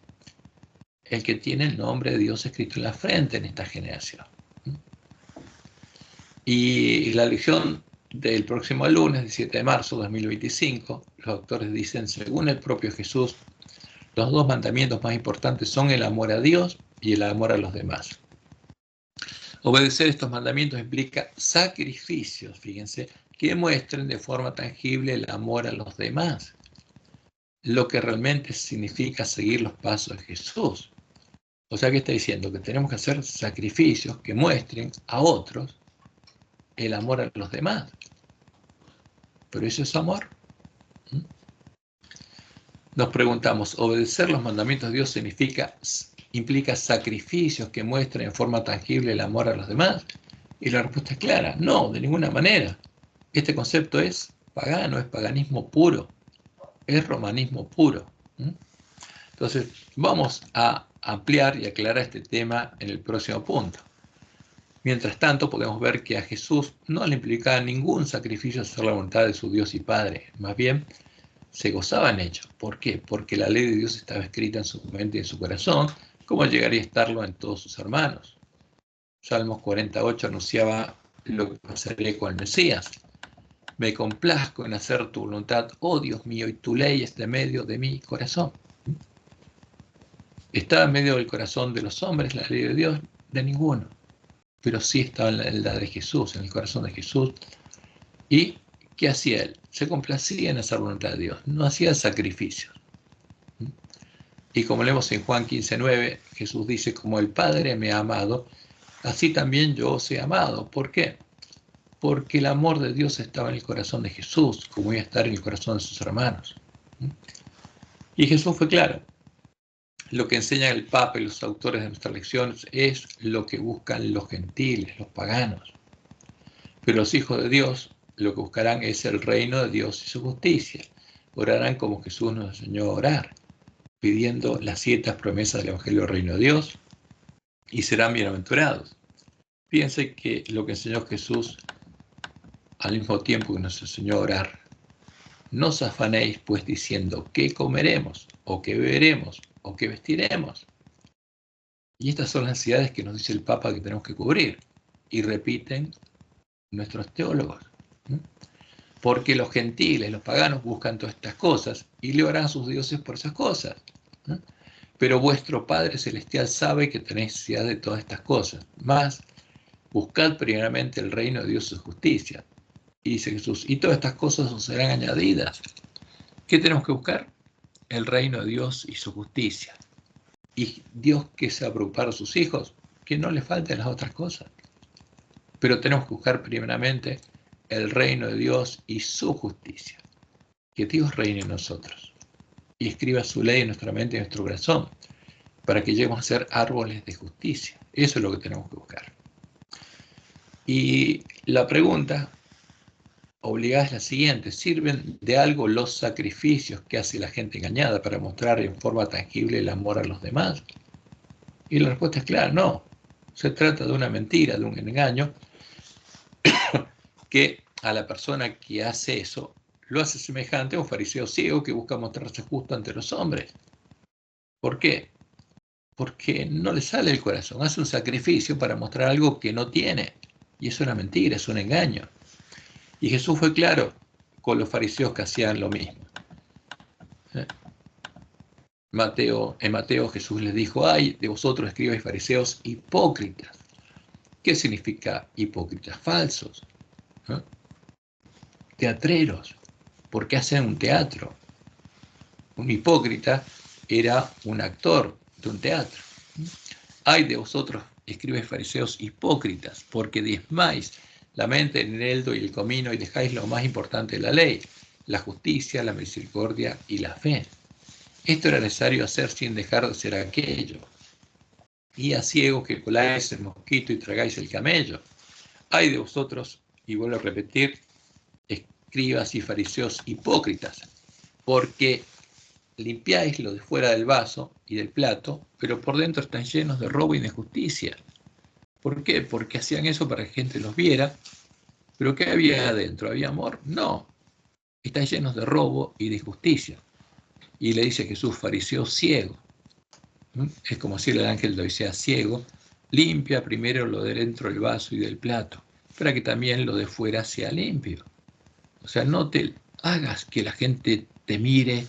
El que tiene el nombre de Dios escrito en la frente en esta generación. Y la lección del próximo lunes, 17 de marzo de 2025, los autores dicen, según el propio Jesús, los dos mandamientos más importantes son el amor a Dios y el amor a los demás. Obedecer estos mandamientos implica sacrificios, fíjense, que muestren de forma tangible el amor a los demás, lo que realmente significa seguir los pasos de Jesús. O sea, ¿qué está diciendo? Que tenemos que hacer sacrificios que muestren a otros el amor a los demás. Pero eso es amor. Nos preguntamos, ¿obedecer los mandamientos de Dios implica sacrificios que muestren en forma tangible el amor a los demás? Y la respuesta es clara, no, de ninguna manera. Este concepto es pagano, es paganismo puro, es romanismo puro. Entonces, vamos a ampliar y aclarar este tema en el próximo punto. Mientras tanto, podemos ver que a Jesús no le implicaba ningún sacrificio hacer la voluntad de su Dios y Padre. Más bien, se gozaba en ello. ¿Por qué? Porque la ley de Dios estaba escrita en su mente y en su corazón, como llegaría a estarlo en todos sus hermanos. Salmos 48 anunciaba lo que pasaría con el Mesías. Me complazco en hacer tu voluntad, oh Dios mío, y tu ley está en medio de mi corazón. ¿Estaba en medio del corazón de los hombres la ley de Dios? De ninguno. Pero sí estaba en la de Jesús, en el corazón de Jesús. ¿Y qué hacía él? Se complacía en hacer voluntad de Dios, no hacía sacrificios. Y como leemos en Juan 15:9, Jesús dice, como el Padre me ha amado, así también yo os he amado. ¿Por qué? Porque el amor de Dios estaba en el corazón de Jesús, como iba a estar en el corazón de sus hermanos. Y Jesús fue claro. Lo que enseñan el Papa y los autores de nuestras lecciones es lo que buscan los gentiles, los paganos. Pero los hijos de Dios lo que buscarán es el reino de Dios y su justicia. Orarán como Jesús nos enseñó a orar, pidiendo las 7 promesas del Evangelio del Reino de Dios, y serán bienaventurados. Fíjense que lo que enseñó Jesús al mismo tiempo que nos enseñó a orar. No os afanéis pues diciendo qué comeremos, o qué beberemos, o qué vestiremos. Y estas son las ansiedades que nos dice el Papa que tenemos que cubrir. Y repiten nuestros teólogos. Porque los gentiles, los paganos, buscan todas estas cosas y le orarán a sus dioses por esas cosas. Pero vuestro Padre Celestial sabe que tenéis necesidad de todas estas cosas. Más, buscad primeramente el reino de Dios y su justicia. Y dice Jesús, y todas estas cosas os serán añadidas. ¿Qué tenemos que buscar? El reino de Dios y su justicia. Y Dios, que se va a preocupar a sus hijos, que no le falten las otras cosas. Pero tenemos que buscar primeramente el reino de Dios y su justicia. Que Dios reine en nosotros y escriba su ley en nuestra mente y en nuestro corazón para que lleguemos a ser árboles de justicia. Eso es lo que tenemos que buscar. Y la pregunta obligada es la siguiente: ¿sirven de algo los sacrificios que hace la gente engañada para mostrar en forma tangible el amor a los demás? Y la respuesta es clara, no. Se trata de una mentira, de un engaño, que a la persona que hace eso lo hace semejante a un fariseo ciego que busca mostrarse justo ante los hombres. ¿Por qué? Porque no le sale el corazón, hace un sacrificio para mostrar algo que no tiene. Y es una mentira, es un engaño. Y Jesús fue claro con los fariseos que hacían lo mismo. En Mateo Jesús les dijo, ay de vosotros escribas y fariseos hipócritas. ¿Qué significa hipócritas? Falsos. Teatreros, porque hacen un teatro. Un hipócrita era un actor de un teatro. Ay de vosotros, escribas fariseos hipócritas, porque diezmáis la mente, el eneldo y el comino y dejáis lo más importante de la ley, la justicia, la misericordia y la fe. Esto era necesario hacer sin dejar de hacer aquello. Y a ciegos que coláis el mosquito y tragáis el camello. Ay de vosotros, y vuelvo a repetir, escribas y fariseos hipócritas, porque limpiáis lo de fuera del vaso y del plato, pero por dentro están llenos de robo y de injusticia. ¿Por qué? Porque hacían eso para que la gente los viera, pero ¿qué había adentro? ¿Había amor? No. Están llenos de robo y de injusticia. Y le dice Jesús, fariseo ciego. Es como si el ángel de hoy sea ciego. Limpia primero lo de dentro del vaso y del plato, para que también lo de fuera sea limpio. O sea, no te hagas que la gente te mire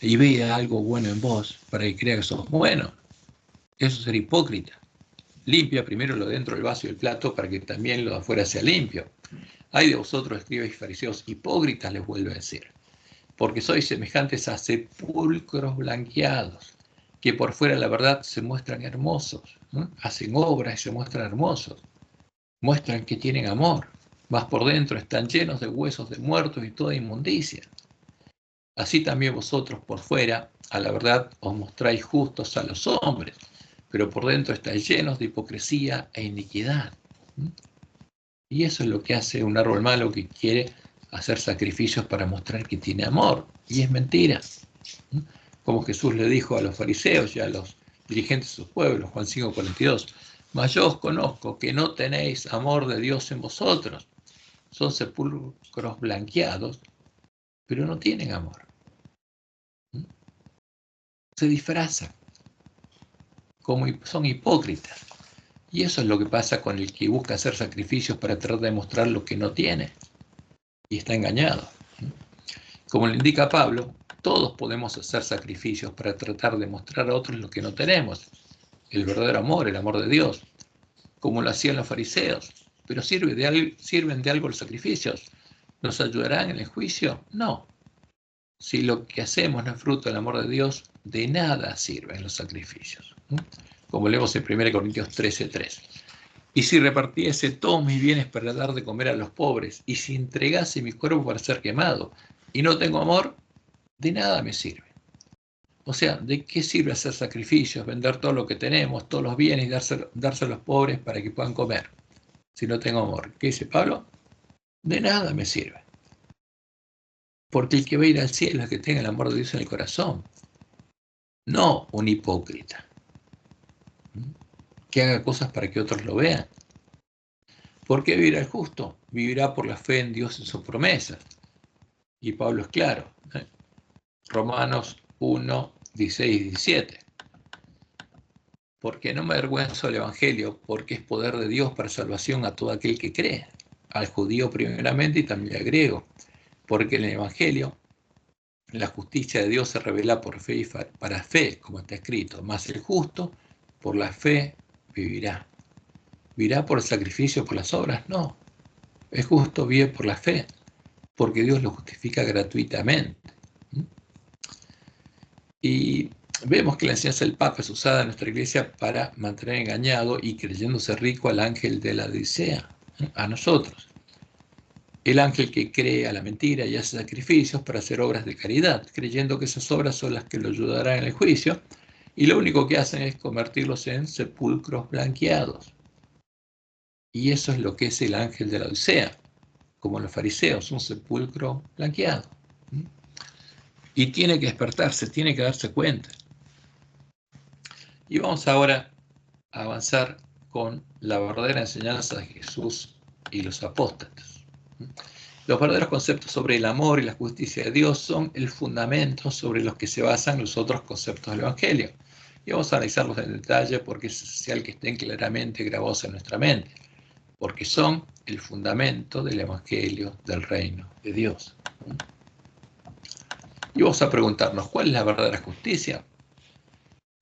y vea algo bueno en vos para que crea que sos bueno. Eso es ser hipócrita. Limpia primero lo de dentro del vaso y del plato para que también lo de afuera sea limpio. Ay de vosotros, escribas y fariseos hipócritas, les vuelvo a decir, porque sois semejantes a sepulcros blanqueados, que por fuera la verdad se muestran hermosos, ¿no? Hacen obras y se muestran hermosos, muestran que tienen amor, mas por dentro están llenos de huesos de muertos y toda inmundicia. Así también vosotros por fuera, a la verdad, os mostráis justos a los hombres, pero por dentro estáis llenos de hipocresía e iniquidad. Y eso es lo que hace un árbol malo que quiere hacer sacrificios para mostrar que tiene amor. Y es mentira. Como Jesús le dijo a los fariseos y a los dirigentes de sus pueblos, Juan 5:42, mas yo os conozco que no tenéis amor de Dios en vosotros. Son sepulcros blanqueados, pero no tienen amor. Se disfrazan, son hipócritas. Y eso es lo que pasa con el que busca hacer sacrificios para tratar de mostrar lo que no tiene. Y está engañado. Como le indica Pablo, todos podemos hacer sacrificios para tratar de mostrar a otros lo que no tenemos. El verdadero amor, el amor de Dios, como lo hacían los fariseos. Pero ¿sirven de algo los sacrificios? ¿Nos ayudarán en el juicio? No. Si lo que hacemos no es fruto del amor de Dios, de nada sirven los sacrificios. Como leemos en 1 Corintios 13:3. Y si repartiese todos mis bienes para dar de comer a los pobres, y si entregase mi cuerpo para ser quemado, y no tengo amor, de nada me sirve. O sea, ¿de qué sirve hacer sacrificios, vender todo lo que tenemos, todos los bienes y darse a los pobres para que puedan comer? Si no tengo amor. ¿Qué dice Pablo? De nada me sirve. Porque el que va a ir al cielo es el que tenga el amor de Dios en el corazón. No un hipócrita. Que haga cosas para que otros lo vean. ¿Por qué vivirá el justo? Vivirá por la fe en Dios y sus promesas. Y Pablo es claro. Romanos 1:16 y 17. Porque no me avergüenzo del Evangelio, porque es poder de Dios para salvación a todo aquel que cree, al judío primeramente y también al griego. Porque en el Evangelio la justicia de Dios se revela por fe y para fe, como está escrito. Mas el justo por la fe vivirá. ¿Vivirá por el sacrificio, por las obras? No. El justo vive por la fe, porque Dios lo justifica gratuitamente. Y vemos que la enseñanza del Papa es usada en nuestra iglesia para mantener engañado y creyéndose rico al ángel de la Odisea, a nosotros. El ángel que cree a la mentira y hace sacrificios para hacer obras de caridad, creyendo que esas obras son las que lo ayudarán en el juicio, y lo único que hacen es convertirlos en sepulcros blanqueados. Y eso es lo que es el ángel de la Odisea, como los fariseos, un sepulcro blanqueado. Y tiene que despertarse, tiene que darse cuenta. Y vamos ahora a avanzar con la verdadera enseñanza de Jesús y los apóstoles. Los verdaderos conceptos sobre el amor y la justicia de Dios son el fundamento sobre los que se basan los otros conceptos del Evangelio. Y vamos a analizarlos en detalle porque es esencial que estén claramente grabados en nuestra mente, porque son el fundamento del Evangelio del reino de Dios. Y vamos a preguntarnos, ¿cuál es la verdadera justicia?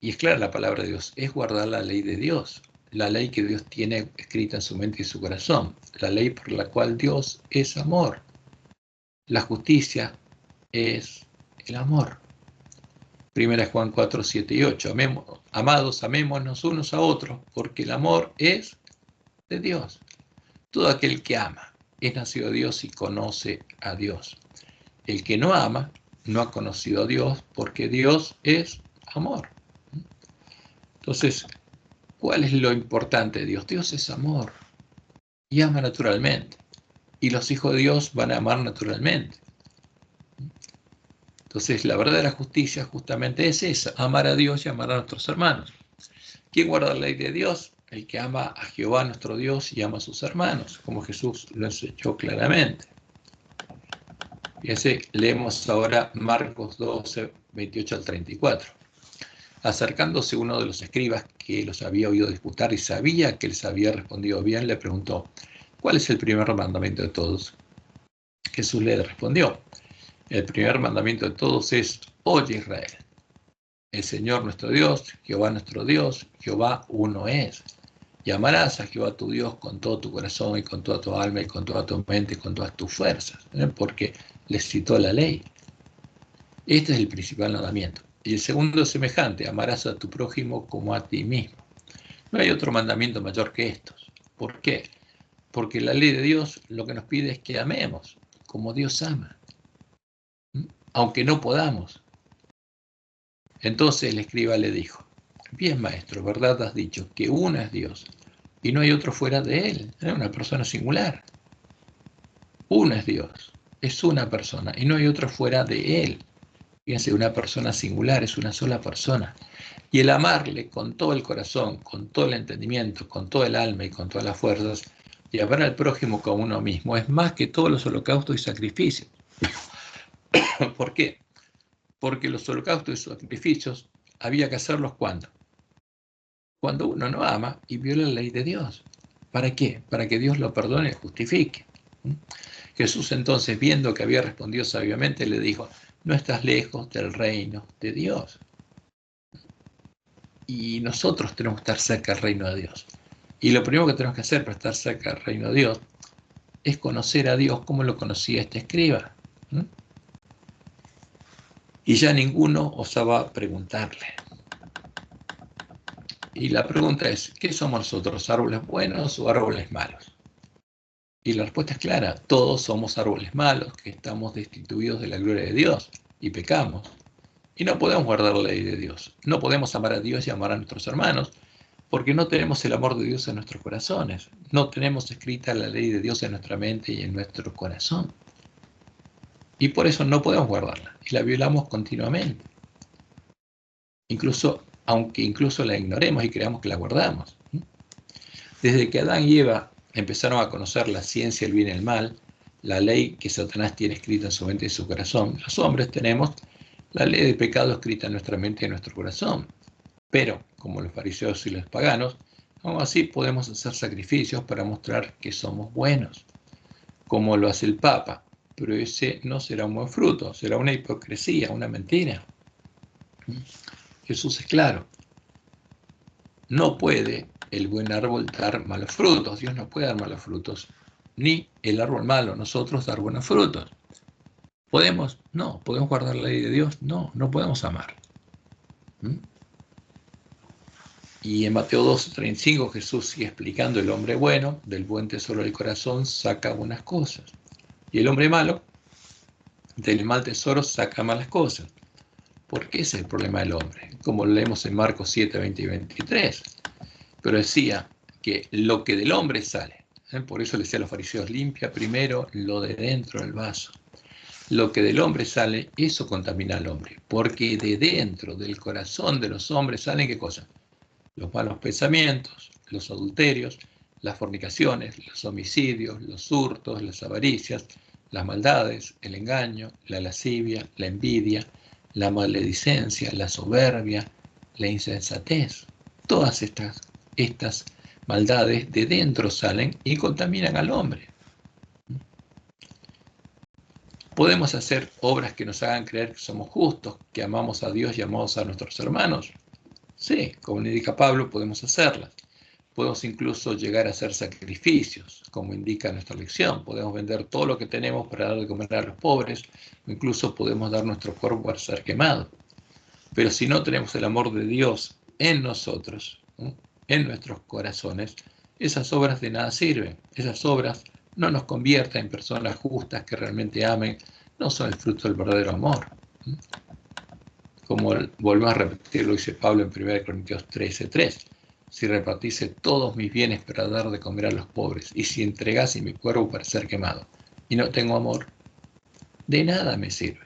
Y es clara la palabra de Dios, es guardar la ley de Dios, la ley que Dios tiene escrita en su mente y en su corazón, la ley por la cual Dios es amor. La justicia es el amor. 1 Juan 4, 7 y 8. Amados, amémonos unos a otros, porque el amor es de Dios. Todo aquel que ama es nacido de Dios y conoce a Dios. El que no ama no ha conocido a Dios, porque Dios es amor. Entonces, ¿cuál es lo importante de Dios? Dios es amor y ama naturalmente. Y los hijos de Dios van a amar naturalmente. Entonces, la verdadera justicia justamente es esa, amar a Dios y amar a nuestros hermanos. ¿Quién guarda la ley de Dios? El que ama a Jehová nuestro Dios y ama a sus hermanos, como Jesús lo enseñó claramente. Fíjense, leemos ahora Marcos 12, 28 al 34. Acercándose uno de los escribas que los había oído disputar y sabía que les había respondido bien, le preguntó, ¿cuál es el primer mandamiento de todos? Jesús le respondió, el primer mandamiento de todos es, oye Israel, el Señor nuestro Dios, Jehová nuestro Dios, Jehová uno es. Y amarás a Jehová tu Dios con todo tu corazón y con toda tu alma y con toda tu mente y con todas tus fuerzas, porque les citó la ley. Este es el principal mandamiento. Y el segundo es semejante, amarás a tu prójimo como a ti mismo. No hay otro mandamiento mayor que estos. ¿Por qué? Porque la ley de Dios lo que nos pide es que amemos como Dios ama, aunque no podamos. Entonces el escriba le dijo, bien maestro, verdad has dicho que uno es Dios y no hay otro fuera de Él. Es una persona singular. Uno es Dios, es una persona y no hay otro fuera de Él. Fíjense, una persona singular, es una sola persona. Y el amarle con todo el corazón, con todo el entendimiento, con todo el alma y con todas las fuerzas, y amar al prójimo como uno mismo, es más que todos los holocaustos y sacrificios. ¿Por qué? Porque los holocaustos y sacrificios había que hacerlos ¿cuándo? Cuando uno no ama y viola la ley de Dios. ¿Para qué? Para que Dios lo perdone y justifique. Jesús entonces, viendo que había respondido sabiamente, le dijo, no estás lejos del reino de Dios. Y nosotros tenemos que estar cerca del reino de Dios. Y lo primero que tenemos que hacer para estar cerca del reino de Dios es conocer a Dios como lo conocía este escriba. Y ya ninguno osaba preguntarle. Y la pregunta es, ¿qué somos nosotros? ¿Árboles buenos o árboles malos? Y la respuesta es clara, todos somos árboles malos, que estamos destituidos de la gloria de Dios y pecamos. Y no podemos guardar la ley de Dios. No podemos amar a Dios y amar a nuestros hermanos, porque no tenemos el amor de Dios en nuestros corazones. No tenemos escrita la ley de Dios en nuestra mente y en nuestro corazón. Y por eso no podemos guardarla. Y la violamos continuamente. Aunque incluso la ignoremos y creamos que la guardamos. Desde que Adán y Eva empezaron a conocer la ciencia, el bien y el mal, la ley que Satanás tiene escrita en su mente y en su corazón, los hombres tenemos la ley del pecado escrita en nuestra mente y en nuestro corazón. Pero, como los fariseos y los paganos, aún así podemos hacer sacrificios para mostrar que somos buenos, como lo hace el Papa, pero ese no será un buen fruto, será una hipocresía, una mentira. Jesús es claro, no puede el buen árbol dar malos frutos, Dios no puede dar malos frutos, ni el árbol malo, nosotros dar buenos frutos. ¿Podemos? No. ¿Podemos guardar la ley de Dios? No, no podemos amar. Y en Mateo 12:35 Jesús sigue explicando, el hombre bueno, del buen tesoro del corazón, saca buenas cosas. Y el hombre malo, del mal tesoro, saca malas cosas. Porque ese es el problema del hombre, como lo leemos en Marcos 7, 20 y 23. Pero decía que lo que del hombre sale, por eso le decía a los fariseos, limpia primero lo de dentro del vaso. Lo que del hombre sale, eso contamina al hombre, porque de dentro del corazón de los hombres salen ¿qué cosa? Los malos pensamientos, los adulterios, las fornicaciones, los homicidios, los hurtos, las avaricias, las maldades, el engaño, la lascivia, la envidia, la maledicencia, la soberbia, la insensatez. Todas estas maldades de dentro salen y contaminan al hombre. ¿Podemos hacer obras que nos hagan creer que somos justos, que amamos a Dios y amamos a nuestros hermanos? Sí, como indica Pablo, podemos hacerlas. Podemos incluso llegar a hacer sacrificios, como indica nuestra lección. Podemos vender todo lo que tenemos para dar de comer a los pobres, o incluso podemos dar nuestro cuerpo para ser quemado. Pero si no tenemos el amor de Dios en nosotros, en nuestros corazones, esas obras de nada sirven. Esas obras no nos convierten en personas justas que realmente amen, no son el fruto del verdadero amor. Como volvemos a repetir, lo dice Pablo en 1 Corintios 13:3. Si repartiese todos mis bienes para dar de comer a los pobres, y si entregase mi cuerpo para ser quemado, y no tengo amor, de nada me sirve.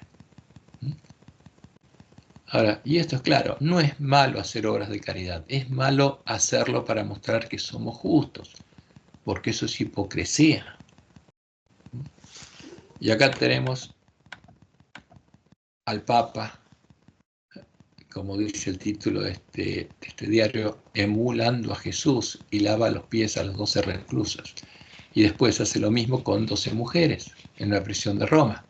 Ahora, y esto es claro, no es malo hacer obras de caridad, es malo hacerlo para mostrar que somos justos, porque eso es hipocresía. Y acá tenemos al Papa, como dice el título de este diario, emulando a Jesús y lava los pies a los 12 reclusos. Y después hace lo mismo con 12 mujeres en la prisión de Roma.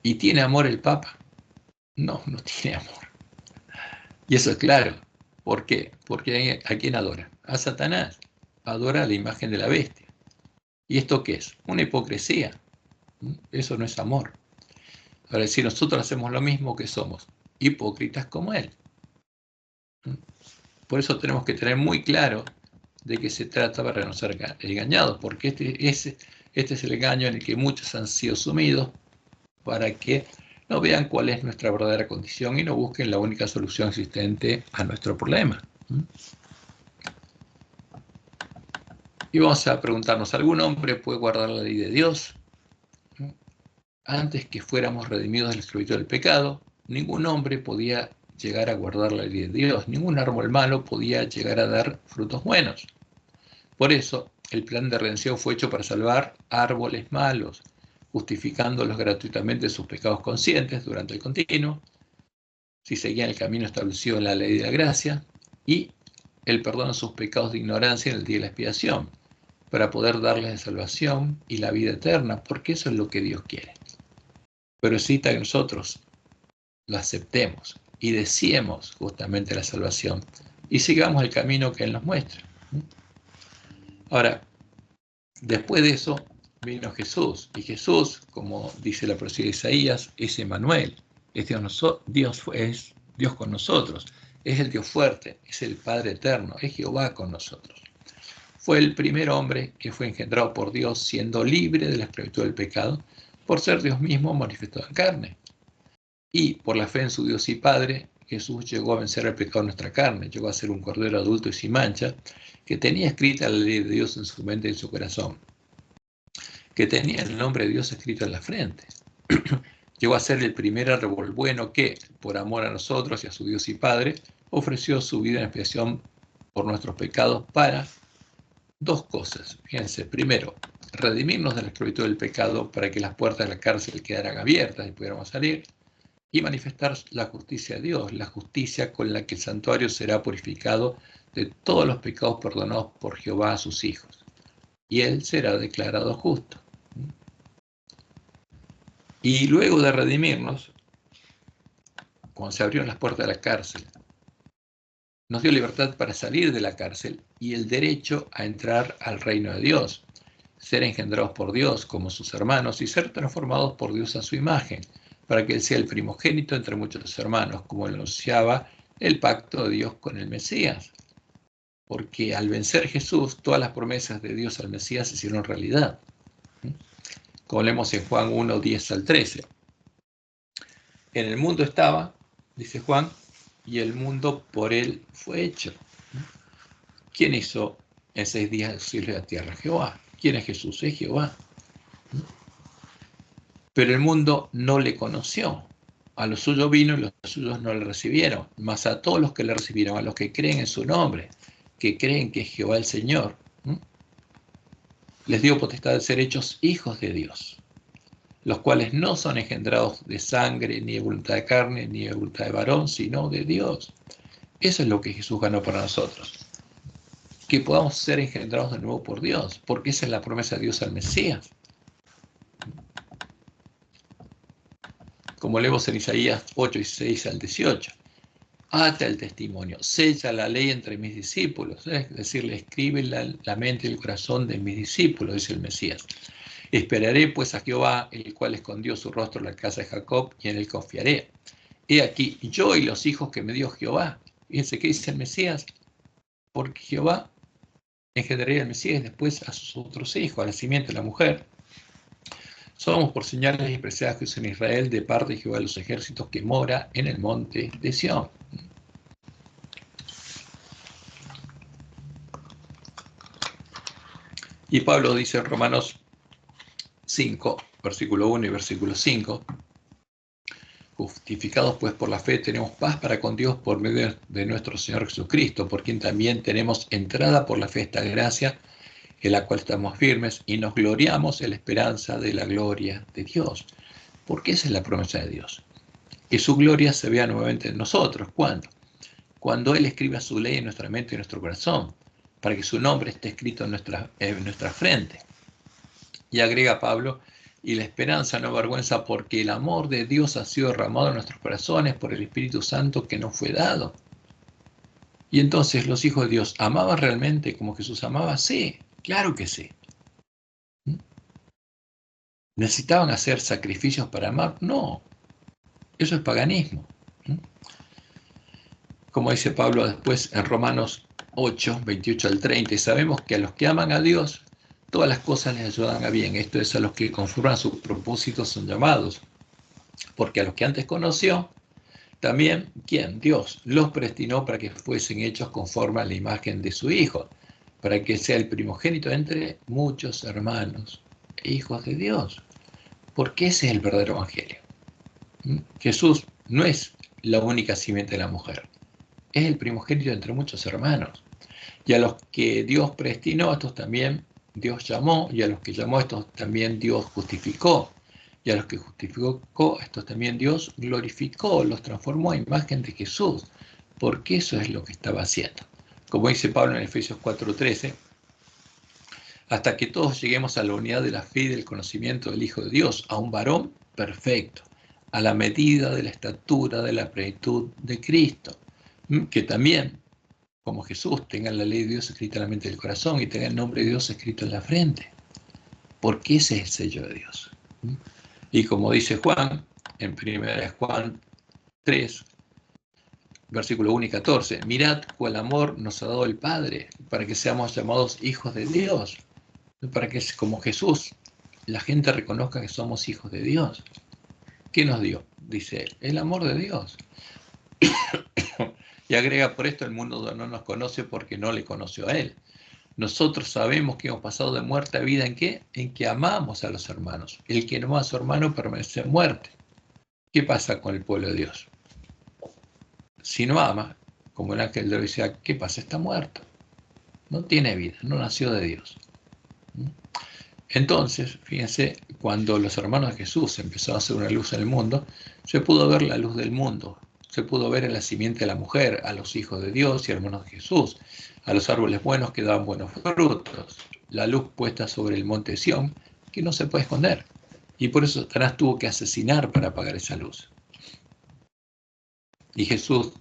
¿Y tiene amor el Papa? No, no tiene amor. Y eso es claro. ¿Por qué? Porque ¿a quién adora? A Satanás. Adora a la imagen de la bestia. ¿Y esto qué es? Una hipocresía. Eso no es amor. Ahora, si nosotros hacemos lo mismo, que somos hipócritas como él. Por eso tenemos que tener muy claro de qué se trata para no ser engañados, porque este es el engaño en el que muchos han sido sumidos para que no vean cuál es nuestra verdadera condición y no busquen la única solución existente a nuestro problema. Y vamos a preguntarnos, ¿algún hombre puede guardar la ley de Dios? Antes que fuéramos redimidos del esclavitud del pecado, ningún hombre podía llegar a guardar la ley de Dios, ningún árbol malo podía llegar a dar frutos buenos. Por eso, el plan de redención fue hecho para salvar árboles malos, justificándolos gratuitamente sus pecados conscientes durante el continuo, si seguían el camino establecido en la ley de la gracia, y el perdón de sus pecados de ignorancia en el día de la expiación, para poder darles la salvación y la vida eterna, porque eso es lo que Dios quiere. Pero necesita que nosotros lo aceptemos y deseemos justamente la salvación y sigamos el camino que Él nos muestra. Ahora, después de eso vino Jesús, y Jesús, como dice la profecía de Isaías, es Emmanuel, es Dios con nosotros, es el Dios fuerte, es el Padre eterno, es Jehová con nosotros. Fue el primer hombre que fue engendrado por Dios siendo libre de la esclavitud del pecado, por ser Dios mismo manifestado en carne. Y por la fe en su Dios y Padre, Jesús llegó a vencer el pecado en nuestra carne, llegó a ser un cordero adulto y sin mancha, que tenía escrita la ley de Dios en su mente y en su corazón, que tenía el nombre de Dios escrito en la frente. Llegó a ser el primer árbol bueno que, por amor a nosotros y a su Dios y Padre, ofreció su vida en expiación por nuestros pecados para dos cosas. Fíjense, primero, redimirnos de la esclavitud del pecado para que las puertas de la cárcel quedaran abiertas y pudiéramos salir, y manifestar la justicia de Dios, la justicia con la que el santuario será purificado de todos los pecados perdonados por Jehová a sus hijos, y él será declarado justo. Y luego de redimirnos, cuando se abrieron las puertas de la cárcel, nos dio libertad para salir de la cárcel y el derecho a entrar al reino de Dios, ser engendrados por Dios como sus hermanos y ser transformados por Dios a su imagen, para que él sea el primogénito entre muchos hermanos, como anunciaba el pacto de Dios con el Mesías. Porque al vencer Jesús, todas las promesas de Dios al Mesías se hicieron realidad. Como leemos en Juan 1, 10 al 13. En el mundo estaba, dice Juan, y el mundo por él fue hecho. ¿Quién hizo en 6 días el cielo y la tierra? Jehová. ¿Quién es Jesús? Es Jehová. Pero el mundo no le conoció. A los suyos vino y los suyos no le recibieron. Mas a todos los que le recibieron, a los que creen en su nombre, que creen que es Jehová el Señor, les dio potestad de ser hechos hijos de Dios, los cuales no son engendrados de sangre, ni de voluntad de carne, ni de voluntad de varón, sino de Dios. Eso es lo que Jesús ganó para nosotros. Que podamos ser engendrados de nuevo por Dios, porque esa es la promesa de Dios al Mesías. Como leemos en Isaías 8, 16 al 18. Ata el testimonio, sella la ley entre mis discípulos, es decir, le escribe la mente y el corazón de mis discípulos, dice el Mesías. Esperaré pues a Jehová, el cual escondió su rostro en la casa de Jacob, y en él confiaré. He aquí, yo y los hijos que me dio Jehová. Fíjense qué dice el Mesías, porque Jehová engendraría al Mesías después a sus otros hijos, a la simiente de la mujer. Somos por señales y presagios en Israel de parte de Jehová de los ejércitos que mora en el monte de Sión. Y Pablo dice en Romanos 5, versículo 1 y versículo 5, justificados pues por la fe tenemos paz para con Dios por medio de nuestro Señor Jesucristo, por quien también tenemos entrada por la fe esta gracia, en la cual estamos firmes y nos gloriamos en la esperanza de la gloria de Dios. Porque esa es la promesa de Dios. Que su gloria se vea nuevamente en nosotros. ¿Cuándo? Cuando Él escriba su ley en nuestra mente y en nuestro corazón, para que su nombre esté escrito en nuestra frente. Y agrega Pablo, y la esperanza no avergüenza porque el amor de Dios ha sido derramado en nuestros corazones por el Espíritu Santo que nos fue dado. Y entonces los hijos de Dios, ¿amaban realmente como Jesús amaba? Sí, claro que sí. ¿Necesitaban hacer sacrificios para amar? No, eso es paganismo. Como dice Pablo después en Romanos 8, 28 al 30, y sabemos que a los que aman a Dios, todas las cosas les ayudan a bien. Esto es, a los que conforman sus propósitos son llamados. Porque a los que antes conoció, también, ¿quién? Dios los predestinó para que fuesen hechos conforme a la imagen de su Hijo, para que sea el primogénito entre muchos hermanos e hijos de Dios. Porque ese es el verdadero evangelio. Jesús no es la única simiente de la mujer, es el primogénito entre muchos hermanos. Y a los que Dios predestinó, a estos también Dios llamó, y a los que llamó, a estos también Dios justificó. Y a los que justificó, a estos también Dios glorificó, los transformó a imagen de Jesús, porque eso es lo que estaba haciendo. Como dice Pablo en Efesios 4:13, hasta que todos lleguemos a la unidad de la fe y del conocimiento del Hijo de Dios, a un varón perfecto, a la medida de la estatura de la plenitud de Cristo, que también, como Jesús, tenga la ley de Dios escrita en la mente del corazón y tenga el nombre de Dios escrito en la frente, porque ese es el sello de Dios. Y como dice Juan, en 1 Juan 3, versículo 1 y 14, mirad cuál amor nos ha dado el Padre, para que seamos llamados hijos de Dios, para que como Jesús, la gente reconozca que somos hijos de Dios. ¿Qué nos dio? Dice él, el amor de Dios. Y agrega, por esto el mundo no nos conoce porque no le conoció a él. Nosotros sabemos que hemos pasado de muerte a vida, ¿en qué? En que amamos a los hermanos. El que no ama a su hermano permanece en muerte. ¿Qué pasa con el pueblo de Dios? Si no ama, como el ángel de Dios decía, ¿qué pasa? Está muerto. No tiene vida, no nació de Dios. Entonces, fíjense, cuando los hermanos de Jesús empezaron a hacer una luz en el mundo, se pudo ver la luz del mundo. Se pudo ver en la simiente de la mujer, a los hijos de Dios y hermanos de Jesús, a los árboles buenos que daban buenos frutos, la luz puesta sobre el monte Sión, que no se puede esconder. Y por eso Satanás tuvo que asesinar para apagar esa luz. Y Jesús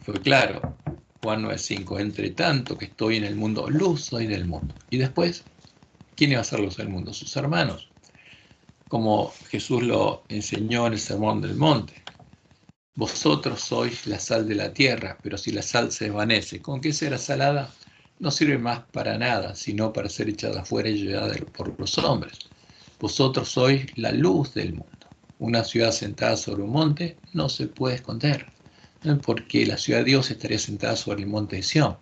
fue claro, Juan 9:5, entre tanto que estoy en el mundo, luz soy del mundo. Y después, ¿quién iba a ser luz del mundo? Sus hermanos. Como Jesús lo enseñó en el Sermón del Monte. Vosotros sois la sal de la tierra, pero si la sal se desvanece, ¿con qué será salada? No sirve más para nada, sino para ser echada afuera y llevada por los hombres. Vosotros sois la luz del mundo. Una ciudad sentada sobre un monte no se puede esconder, porque la ciudad de Dios estaría sentada sobre el monte de Sión.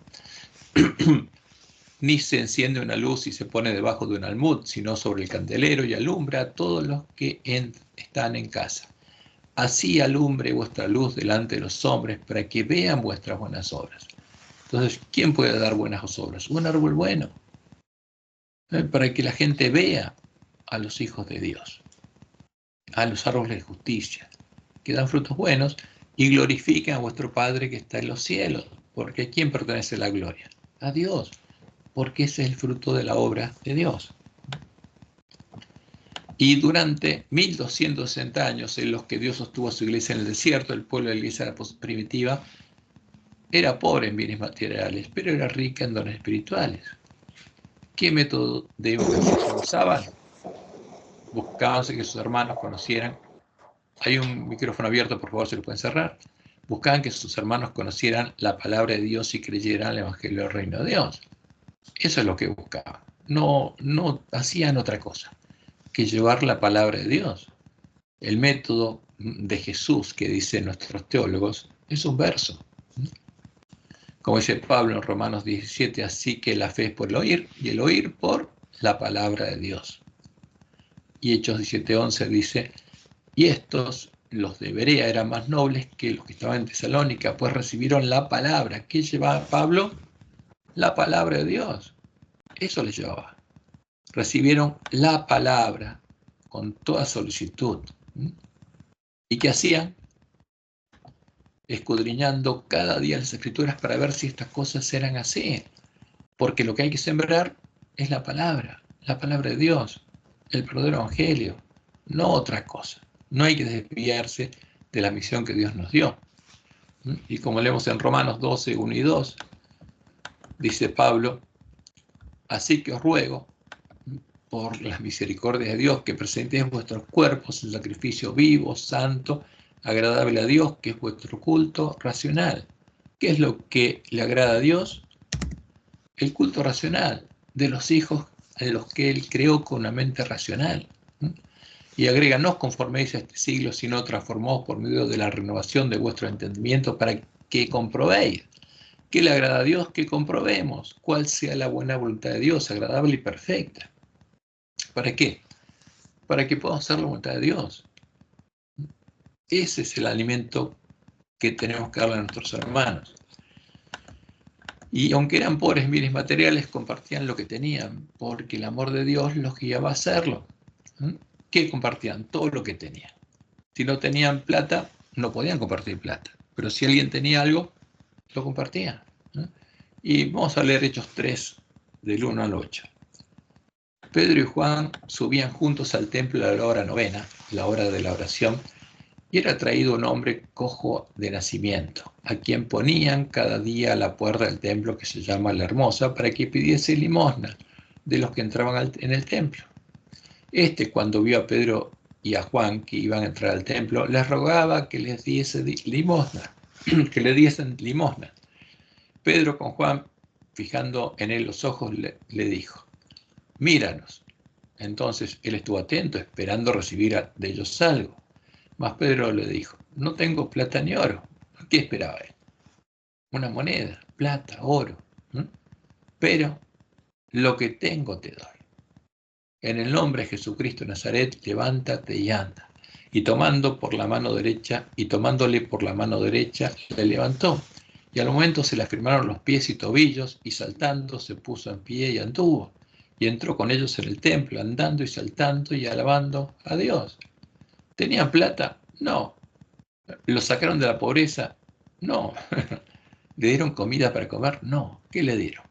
Ni se enciende una luz y se pone debajo de un almud, sino sobre el candelero y alumbra a todos los que están en casa. Así alumbre vuestra luz delante de los hombres, para que vean vuestras buenas obras. Entonces, ¿quién puede dar buenas obras? Un árbol bueno. Para que la gente vea a los hijos de Dios, a los árboles de justicia, que dan frutos buenos y glorifiquen a vuestro Padre que está en los cielos. Porque ¿a quién pertenece la gloria? A Dios, porque ese es el fruto de la obra de Dios. Y durante 1260 años en los que Dios sostuvo a su iglesia en el desierto, el pueblo de la iglesia primitiva era pobre en bienes materiales, pero era rica en dones espirituales. ¿Qué método de evangelización usaban? Buscaban que sus hermanos conocieran. Hay un micrófono abierto, por favor, se lo pueden cerrar. Buscaban que sus hermanos conocieran la palabra de Dios y creyeran el evangelio del reino de Dios. Eso es lo que buscaban. No hacían otra cosa que llevar la palabra de Dios. El método de Jesús, que dicen nuestros teólogos, es un verso. Como dice Pablo en Romanos 17, así que la fe es por el oír, y el oír por la palabra de Dios. Y Hechos 17:11 dice, y estos, los de Berea, eran más nobles que los que estaban en Tesalónica, pues recibieron la palabra. ¿Qué llevaba Pablo? La palabra de Dios. Eso les llevaba. Recibieron la palabra con toda solicitud. ¿Y qué hacían? Escudriñando cada día las escrituras para ver si estas cosas eran así. Porque lo que hay que sembrar es la palabra de Dios, el verdadero evangelio, no otra cosa. No hay que desviarse de la misión que Dios nos dio. Y como leemos en Romanos 12, 1 y 2, dice Pablo, así que os ruego, por las misericordias de Dios, que presentéis vuestros cuerpos en sacrificio vivo, santo, agradable a Dios, que es vuestro culto racional. ¿Qué es lo que le agrada a Dios? El culto racional de los hijos a los que Él creó con una mente racional. Y agrega, no os conforméis a este siglo, sino transformaos por medio de la renovación de vuestro entendimiento para que comprobéis ¿Qué le agrada a Dios? Que comprobemos cuál sea la buena voluntad de Dios, agradable y perfecta. ¿Para qué? Para que podamos hacer la voluntad de Dios. Ese es el alimento que tenemos que darle a nuestros hermanos. Y aunque eran pobres en bienes materiales, compartían lo que tenían, porque el amor de Dios los guiaba a hacerlo. ¿Qué compartían? Todo lo que tenían. Si no tenían plata, no podían compartir plata. Pero si alguien tenía algo, lo compartían. Y vamos a leer Hechos 3, del 1 al 8. Pedro y Juan subían juntos al templo a la hora novena, la hora de la oración, y era traído un hombre cojo de nacimiento, a quien ponían cada día a la puerta del templo, que se llama La Hermosa, para que pidiese limosna de los que entraban en el templo. Cuando vio a Pedro y a Juan que iban a entrar al templo, les rogaba que les diese limosna, que le diesen limosna. Pedro con Juan, fijando en él los ojos, le dijo: míranos. Entonces él estuvo atento, esperando recibir de ellos algo. Mas Pedro le dijo: no tengo plata ni oro. ¿Qué esperaba él? Una moneda, plata, oro. Pero lo que tengo te doy. En el nombre de Jesucristo de Nazaret, levántate y anda. Y tomándole por la mano derecha, le levantó. Y al momento se le afirmaron los pies y tobillos, y saltando se puso en pie y anduvo. Y entró con ellos en el templo, andando y saltando y alabando a Dios. ¿Tenían plata? No. ¿Lo sacaron de la pobreza? No. ¿Le dieron comida para comer? No. ¿Qué le dieron?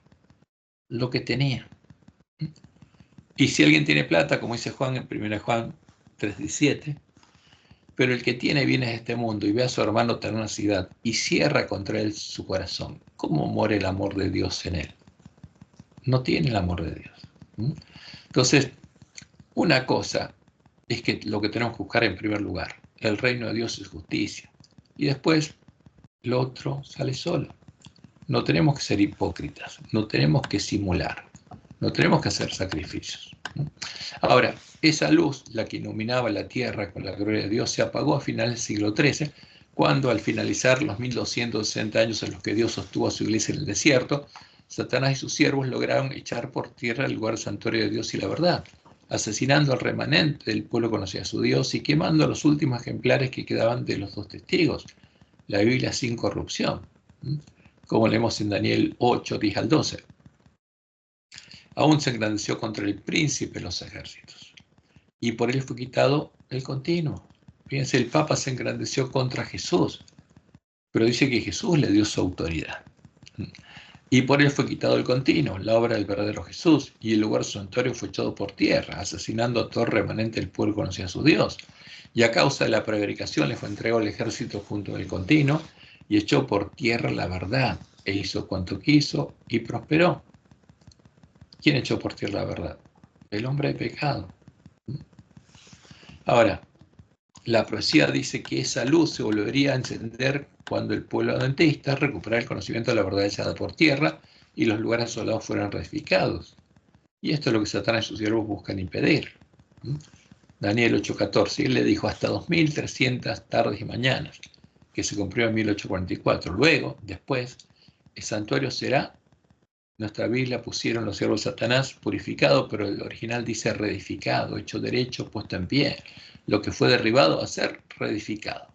Lo que tenía. Y si alguien tiene plata, como dice Juan en 1 Juan 3:17, pero el que tiene bienes de este mundo y ve a su hermano tener necesidad y cierra contra él su corazón, ¿cómo muere el amor de Dios en él? No tiene el amor de Dios. Entonces, una cosa es que lo que tenemos que buscar en primer lugar, el reino de Dios es justicia. Y después, lo otro sale solo. No tenemos que ser hipócritas, no tenemos que simular, no tenemos que hacer sacrificios. Ahora, esa luz, la que iluminaba la tierra con la gloria de Dios, se apagó a finales del siglo XIII, cuando al finalizar los 1260 años en los que Dios sostuvo a su iglesia en el desierto, Satanás y sus siervos lograron echar por tierra el lugar santuario de Dios y la verdad, asesinando al remanente del pueblo que conocía a su Dios y quemando los últimos ejemplares que quedaban de los dos testigos, la Biblia sin corrupción, como leemos en Daniel 8, 10 al 12. Aún se engrandeció contra el príncipe de los ejércitos, y por él fue quitado el continuo. Fíjense, el Papa se engrandeció contra Jesús, pero dice que Jesús le dio su autoridad. Y por él fue quitado el continuo, la obra del verdadero Jesús, y el lugar santuario fue echado por tierra, asesinando a todo remanente del pueblo que conocía a su Dios. Y a causa de la prevaricación le fue entregado al ejército junto al continuo, y echó por tierra la verdad, e hizo cuanto quiso, y prosperó. ¿Quién echó por tierra la verdad? El hombre de pecado. Ahora, la profecía dice que esa luz se volvería a encender cuando el pueblo adventista recuperara el conocimiento de la verdad echada por tierra y los lugares asolados fueran reedificados. Y esto es lo que Satanás y sus siervos buscan impedir. Daniel 8:14, él le dijo: hasta 2300 tardes y mañanas, que se cumplió en 1844. Luego, después, el santuario será, nuestra Biblia pusieron los siervos de Satanás, purificado, pero el original dice reedificado, hecho derecho, puesto en pie. Lo que fue derribado va a ser reedificado.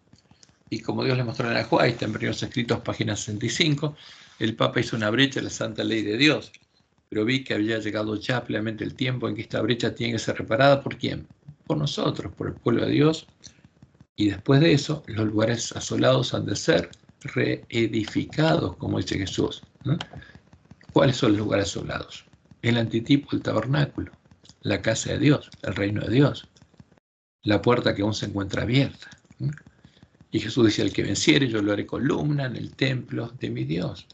Y como Dios le mostró en la Juá, está en Primeros Escritos, página 65, el Papa hizo una brecha en la santa ley de Dios, pero vi que había llegado ya plenamente el tiempo en que esta brecha tiene que ser reparada. ¿Por quién? Por nosotros, por el pueblo de Dios. Y después de eso, los lugares asolados han de ser reedificados, como dice Jesús. ¿Cuáles son los lugares asolados? El antitipo, el tabernáculo, la casa de Dios, el reino de Dios, la puerta que aún se encuentra abierta. Y Jesús dice: el que venciere, yo lo haré columna en el templo de mi Dios.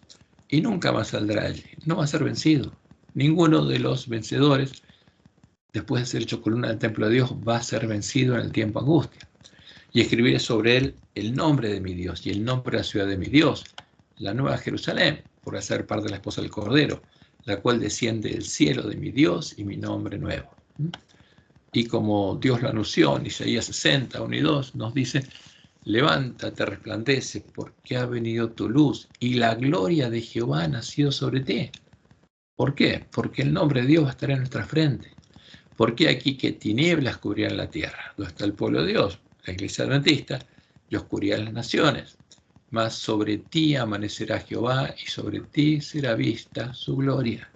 Y nunca más saldrá allí, no va a ser vencido. Ninguno de los vencedores, después de ser hecho columna del templo de Dios, va a ser vencido en el tiempo de angustia. Y escribiré sobre él el nombre de mi Dios y el nombre de la ciudad de mi Dios, la nueva Jerusalén, por ser parte de la esposa del Cordero, la cual desciende del cielo de mi Dios y mi nombre nuevo. Y como Dios lo anunció en Isaías 60, 1 y 2, nos dice: levántate, resplandece, porque ha venido tu luz, y la gloria de Jehová ha nacido sobre ti. ¿Por qué? Porque el nombre de Dios va a estar en nuestra frente. ¿Por qué aquí que tinieblas cubrían la tierra? ¿Dónde está el pueblo de Dios? La iglesia adventista, y oscuridad las naciones. Mas sobre ti amanecerá Jehová, y sobre ti será vista su gloria.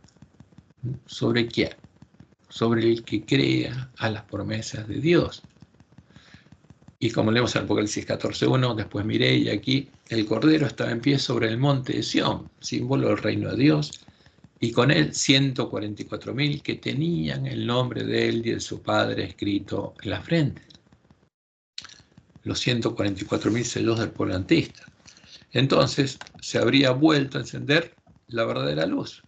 ¿Sobre quién? Sobre el que crea a las promesas de Dios. Y como leemos en Apocalipsis 14:1, después miré y aquí el Cordero estaba en pie sobre el monte de Sión, símbolo del reino de Dios, y con él 144.000 que tenían el nombre de él y de su Padre escrito en la frente. Los 144.000 sellos del pueblo antista. Entonces se habría vuelto a encender la verdadera luz,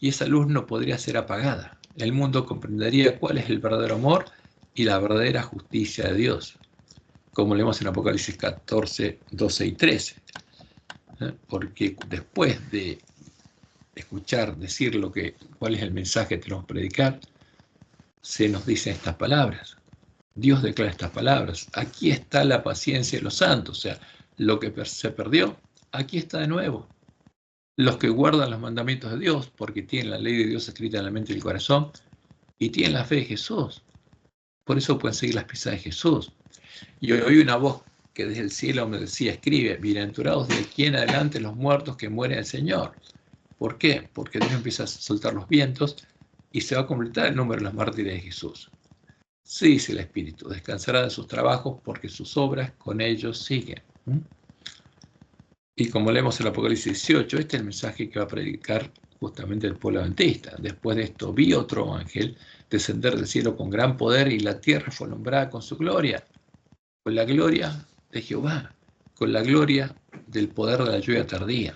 y esa luz no podría ser apagada. El mundo comprendería cuál es el verdadero amor y la verdadera justicia de Dios, como leemos en Apocalipsis 14, 12 y 13. Porque después de escuchar, decir cuál es el mensaje que tenemos que predicar, se nos dicen estas palabras. Dios declara estas palabras. Aquí está la paciencia de los santos. O sea, lo que se perdió, aquí está de nuevo. Los que guardan los mandamientos de Dios, porque tienen la ley de Dios escrita en la mente y el corazón, y tienen la fe de Jesús. Por eso pueden seguir las pisadas de Jesús. Y oí una voz que desde el cielo me decía, escribe, bienaventurados de aquí en adelante los muertos que mueren el Señor. ¿Por qué? Porque Dios empieza a soltar los vientos y se va a completar el número de los mártires de Jesús. Sí, dice el Espíritu, descansará de sus trabajos porque sus obras con ellos siguen. Y como leemos en el Apocalipsis 18, este es el mensaje que va a predicar justamente el pueblo adventista. Después de esto vi otro ángel descender del cielo con gran poder y la tierra fue alumbrada con su gloria. Con la gloria de Jehová, con la gloria del poder de la lluvia tardía.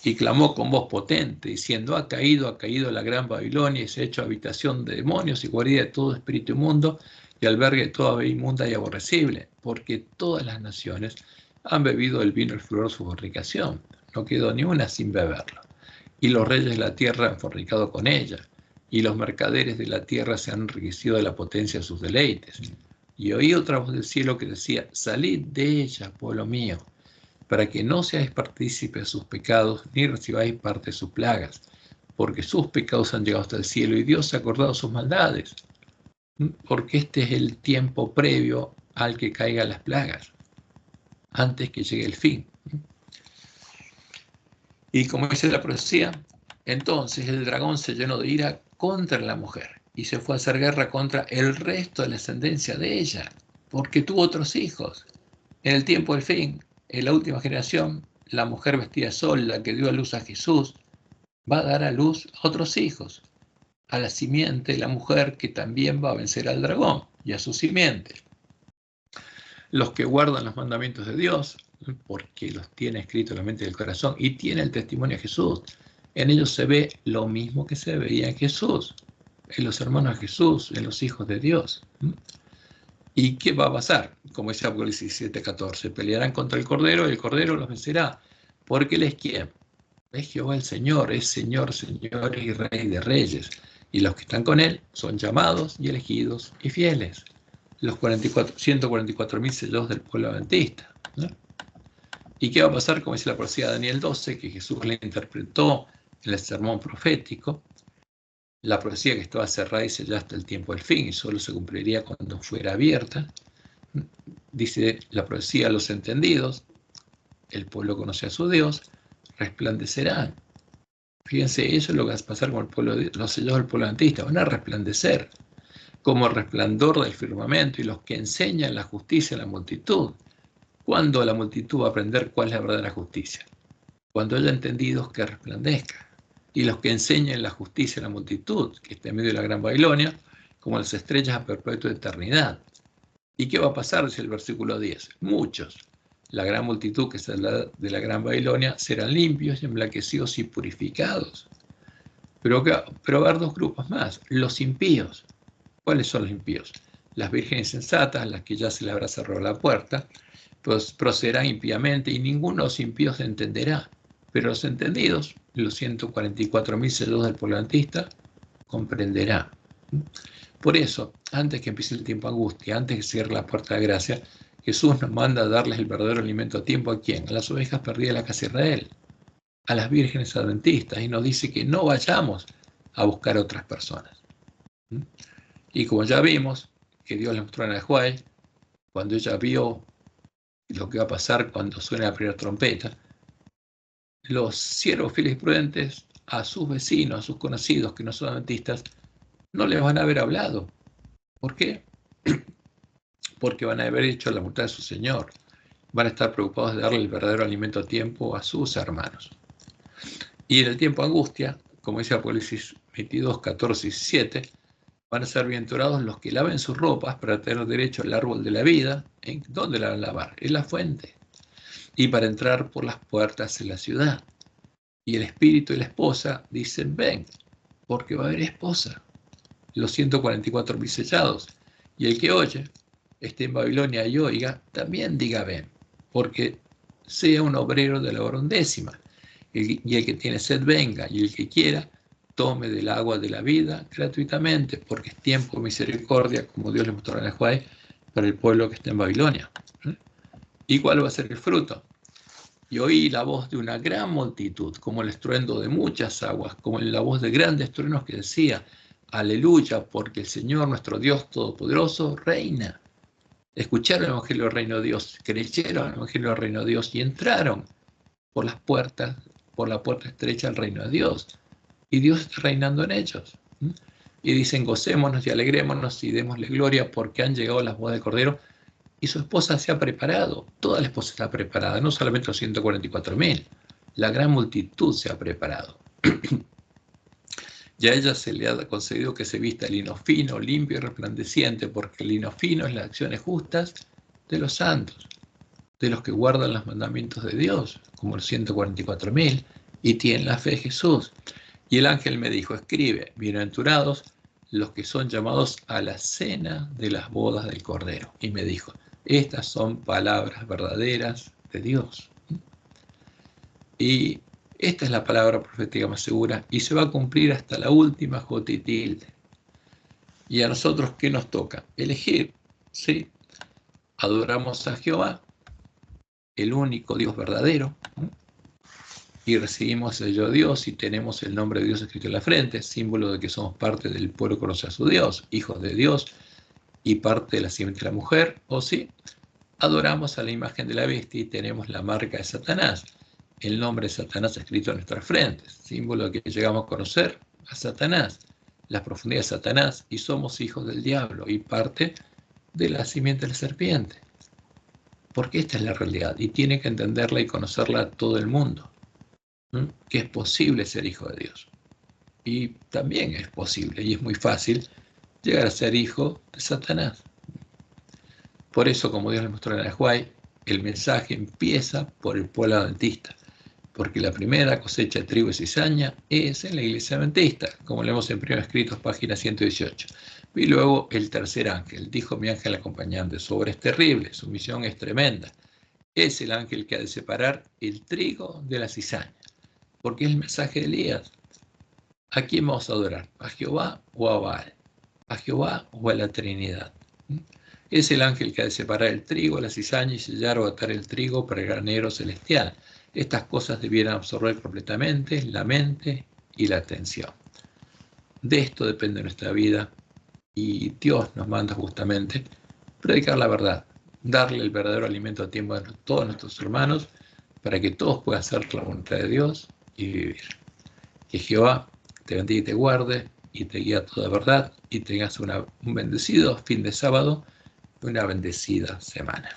Y clamó con voz potente, diciendo, ha caído la gran Babilonia y se ha hecho habitación de demonios y guarida de todo espíritu inmundo y albergue de toda ave inmunda y aborrecible, porque todas las naciones han bebido el vino del furor de su fornicación. No quedó ni una sin beberlo. Y los reyes de la tierra han fornicado con ella, y los mercaderes de la tierra se han enriquecido de la potencia de sus deleites. Y oí otra voz del cielo que decía, salid de ella, pueblo mío, para que no seáis partícipes de sus pecados, ni recibáis parte de sus plagas, porque sus pecados han llegado hasta el cielo y Dios se ha acordado sus maldades, porque este es el tiempo previo al que caigan las plagas, antes que llegue el fin. Y como dice la profecía, entonces el dragón se llenó de ira contra la mujer y se fue a hacer guerra contra el resto de la descendencia de ella, porque tuvo otros hijos. En el tiempo del fin, en la última generación, la mujer vestida de sol, la que dio a luz a Jesús, va a dar a luz a otros hijos, a la simiente de la mujer que también va a vencer al dragón y a su simiente. Los que guardan los mandamientos de Dios, porque los tiene escrito en la mente y el corazón, y tiene el testimonio de Jesús, en ellos se ve lo mismo que se veía en Jesús, en los hermanos de Jesús, en los hijos de Dios. ¿Y qué va a pasar? Como dice Apocalipsis 17:14, pelearán contra el Cordero y el Cordero los vencerá, porque Él es ¿quién? Es Jehová el Señor, es Señor, Señor y Rey de Reyes, y los que están con Él son llamados y elegidos y fieles. Los 144.000 sellos del pueblo adventista, ¿no? ¿Y qué va a pasar? Como dice la profecía de Daniel 12, que Jesús le interpretó en el sermón profético, la profecía que estaba cerrada dice ya hasta el tiempo del fin y solo se cumpliría cuando fuera abierta. Dice la profecía a los entendidos, el pueblo conoce a su Dios, resplandecerán. Fíjense, eso es lo que va a pasar con el pueblo, los sellos del pueblo adventista, van a resplandecer como el resplandor del firmamento y los que enseñan la justicia a la multitud. ¿Cuándo la multitud va a aprender cuál es la verdadera justicia? Cuando haya entendido que resplandezca. Y los que enseñan la justicia a la multitud, que está en medio de la gran Babilonia, como las estrellas a perpetua eternidad. ¿Y qué va a pasar? Dice el versículo 10. Muchos, la gran multitud que es de la gran Babilonia, serán limpios, emblanquecidos y purificados. Pero va a haber dos grupos más, los impíos. ¿Cuáles son los impíos? Las vírgenes insensatas, las que ya se les habrá cerrado la puerta, pues procederán impíamente y ninguno de los impíos entenderá. Pero los entendidos, los 144.000 sellos del pueblo adventista, comprenderá. Por eso, antes que empiece el tiempo de angustia, antes que cierre la puerta de gracia, Jesús nos manda a darles el verdadero alimento a tiempo. ¿A quién? A las ovejas perdidas de la casa de Israel, a las vírgenes adventistas, y nos dice que no vayamos a buscar a otras personas. Y como ya vimos, que Dios le mostró a Nahuay, cuando ella vio lo que va a pasar cuando suene la primera trompeta, los siervos fieles y prudentes a sus vecinos, a sus conocidos que no son adventistas, no les van a haber hablado. ¿Por qué? Porque van a haber hecho la voluntad de su Señor. Van a estar preocupados de darle el verdadero alimento a tiempo a sus hermanos. Y en el tiempo de angustia, como dice Apocalipsis 22, 14 y 17, van a ser bienaventurados los que laven sus ropas para tener derecho al árbol de la vida. ¿En dónde la van a lavar? En la fuente. Y para entrar por las puertas de la ciudad. Y el espíritu y la esposa dicen, ven, porque va a haber esposa. Los 144.000 sellados. Y el que oye, esté en Babilonia y oiga, también diga ven, porque sea un obrero de la hora 11. Y el que tiene sed venga, y el que quiera, tome del agua de la vida gratuitamente, porque es tiempo de misericordia, como Dios le mostró a Nahuay, para el pueblo que está en Babilonia. ¿Y cuál va a ser el fruto? Y oí la voz de una gran multitud, como el estruendo de muchas aguas, como la voz de grandes truenos que decía, aleluya, porque el Señor nuestro Dios Todopoderoso reina. Escucharon el Evangelio del Reino de Dios, creyeron el Evangelio del Reino de Dios y entraron por las puertas, por la puerta estrecha al Reino de Dios. Y Dios está reinando en ellos. Y dicen, gocémonos y alegrémonos y démosle gloria porque han llegado las bodas del Cordero y su esposa se ha preparado. Toda la esposa está preparada, no solamente los 144.000. La gran multitud se ha preparado. Y a ella se le ha concedido que se vista el lino fino, limpio y resplandeciente, porque el lino fino es las acciones justas de los santos, de los que guardan los mandamientos de Dios, como los 144.000, y tienen la fe de Jesús. Y el ángel me dijo, escribe, bienaventurados los que son llamados a la cena de las bodas del Cordero. Y me dijo, estas son palabras verdaderas de Dios. Y esta es la palabra profética más segura y se va a cumplir hasta la última jota y tilde. Y a nosotros, ¿qué nos toca? Elegir, ¿sí? Adoramos a Jehová, el único Dios verdadero, y recibimos el yo Dios y tenemos el nombre de Dios escrito en la frente, símbolo de que somos parte del pueblo que conoce a su Dios, hijos de Dios y parte de la simiente de la mujer, o sí, adoramos a la imagen de la bestia y tenemos la marca de Satanás, el nombre de Satanás escrito en nuestras frentes, símbolo de que llegamos a conocer a Satanás, las profundidades de Satanás, y somos hijos del diablo y parte de la simiente de la serpiente. Porque esta es la realidad y tiene que entenderla y conocerla todo el mundo, que es posible ser hijo de Dios. Y también es posible y es muy fácil llegar a ser hijo de Satanás. Por eso, como Dios le mostró en Nahuay, el mensaje empieza por el pueblo adventista, porque la primera cosecha de trigo y cizaña es en la iglesia adventista, como leemos en Primeros Escritos, página 118. Y luego el tercer ángel, dijo mi ángel acompañante, su obra es terrible, su misión es tremenda. Es el ángel que ha de separar el trigo de la cizaña, porque es el mensaje de Elías. ¿A quién vamos a adorar? ¿A Jehová o a Baal? ¿A Jehová o a la Trinidad? Es el ángel que ha de separar el trigo, la cizaña y sellar o atar el trigo para el granero celestial. Estas cosas debieran absorber completamente la mente y la atención. De esto depende nuestra vida y Dios nos manda justamente predicar la verdad, darle el verdadero alimento a tiempo a todos nuestros hermanos para que todos puedan hacer la voluntad de Dios y vivir. Que Jehová te bendiga y te guarde y te guíe a toda verdad y tengas un bendecido fin de sábado y una bendecida semana.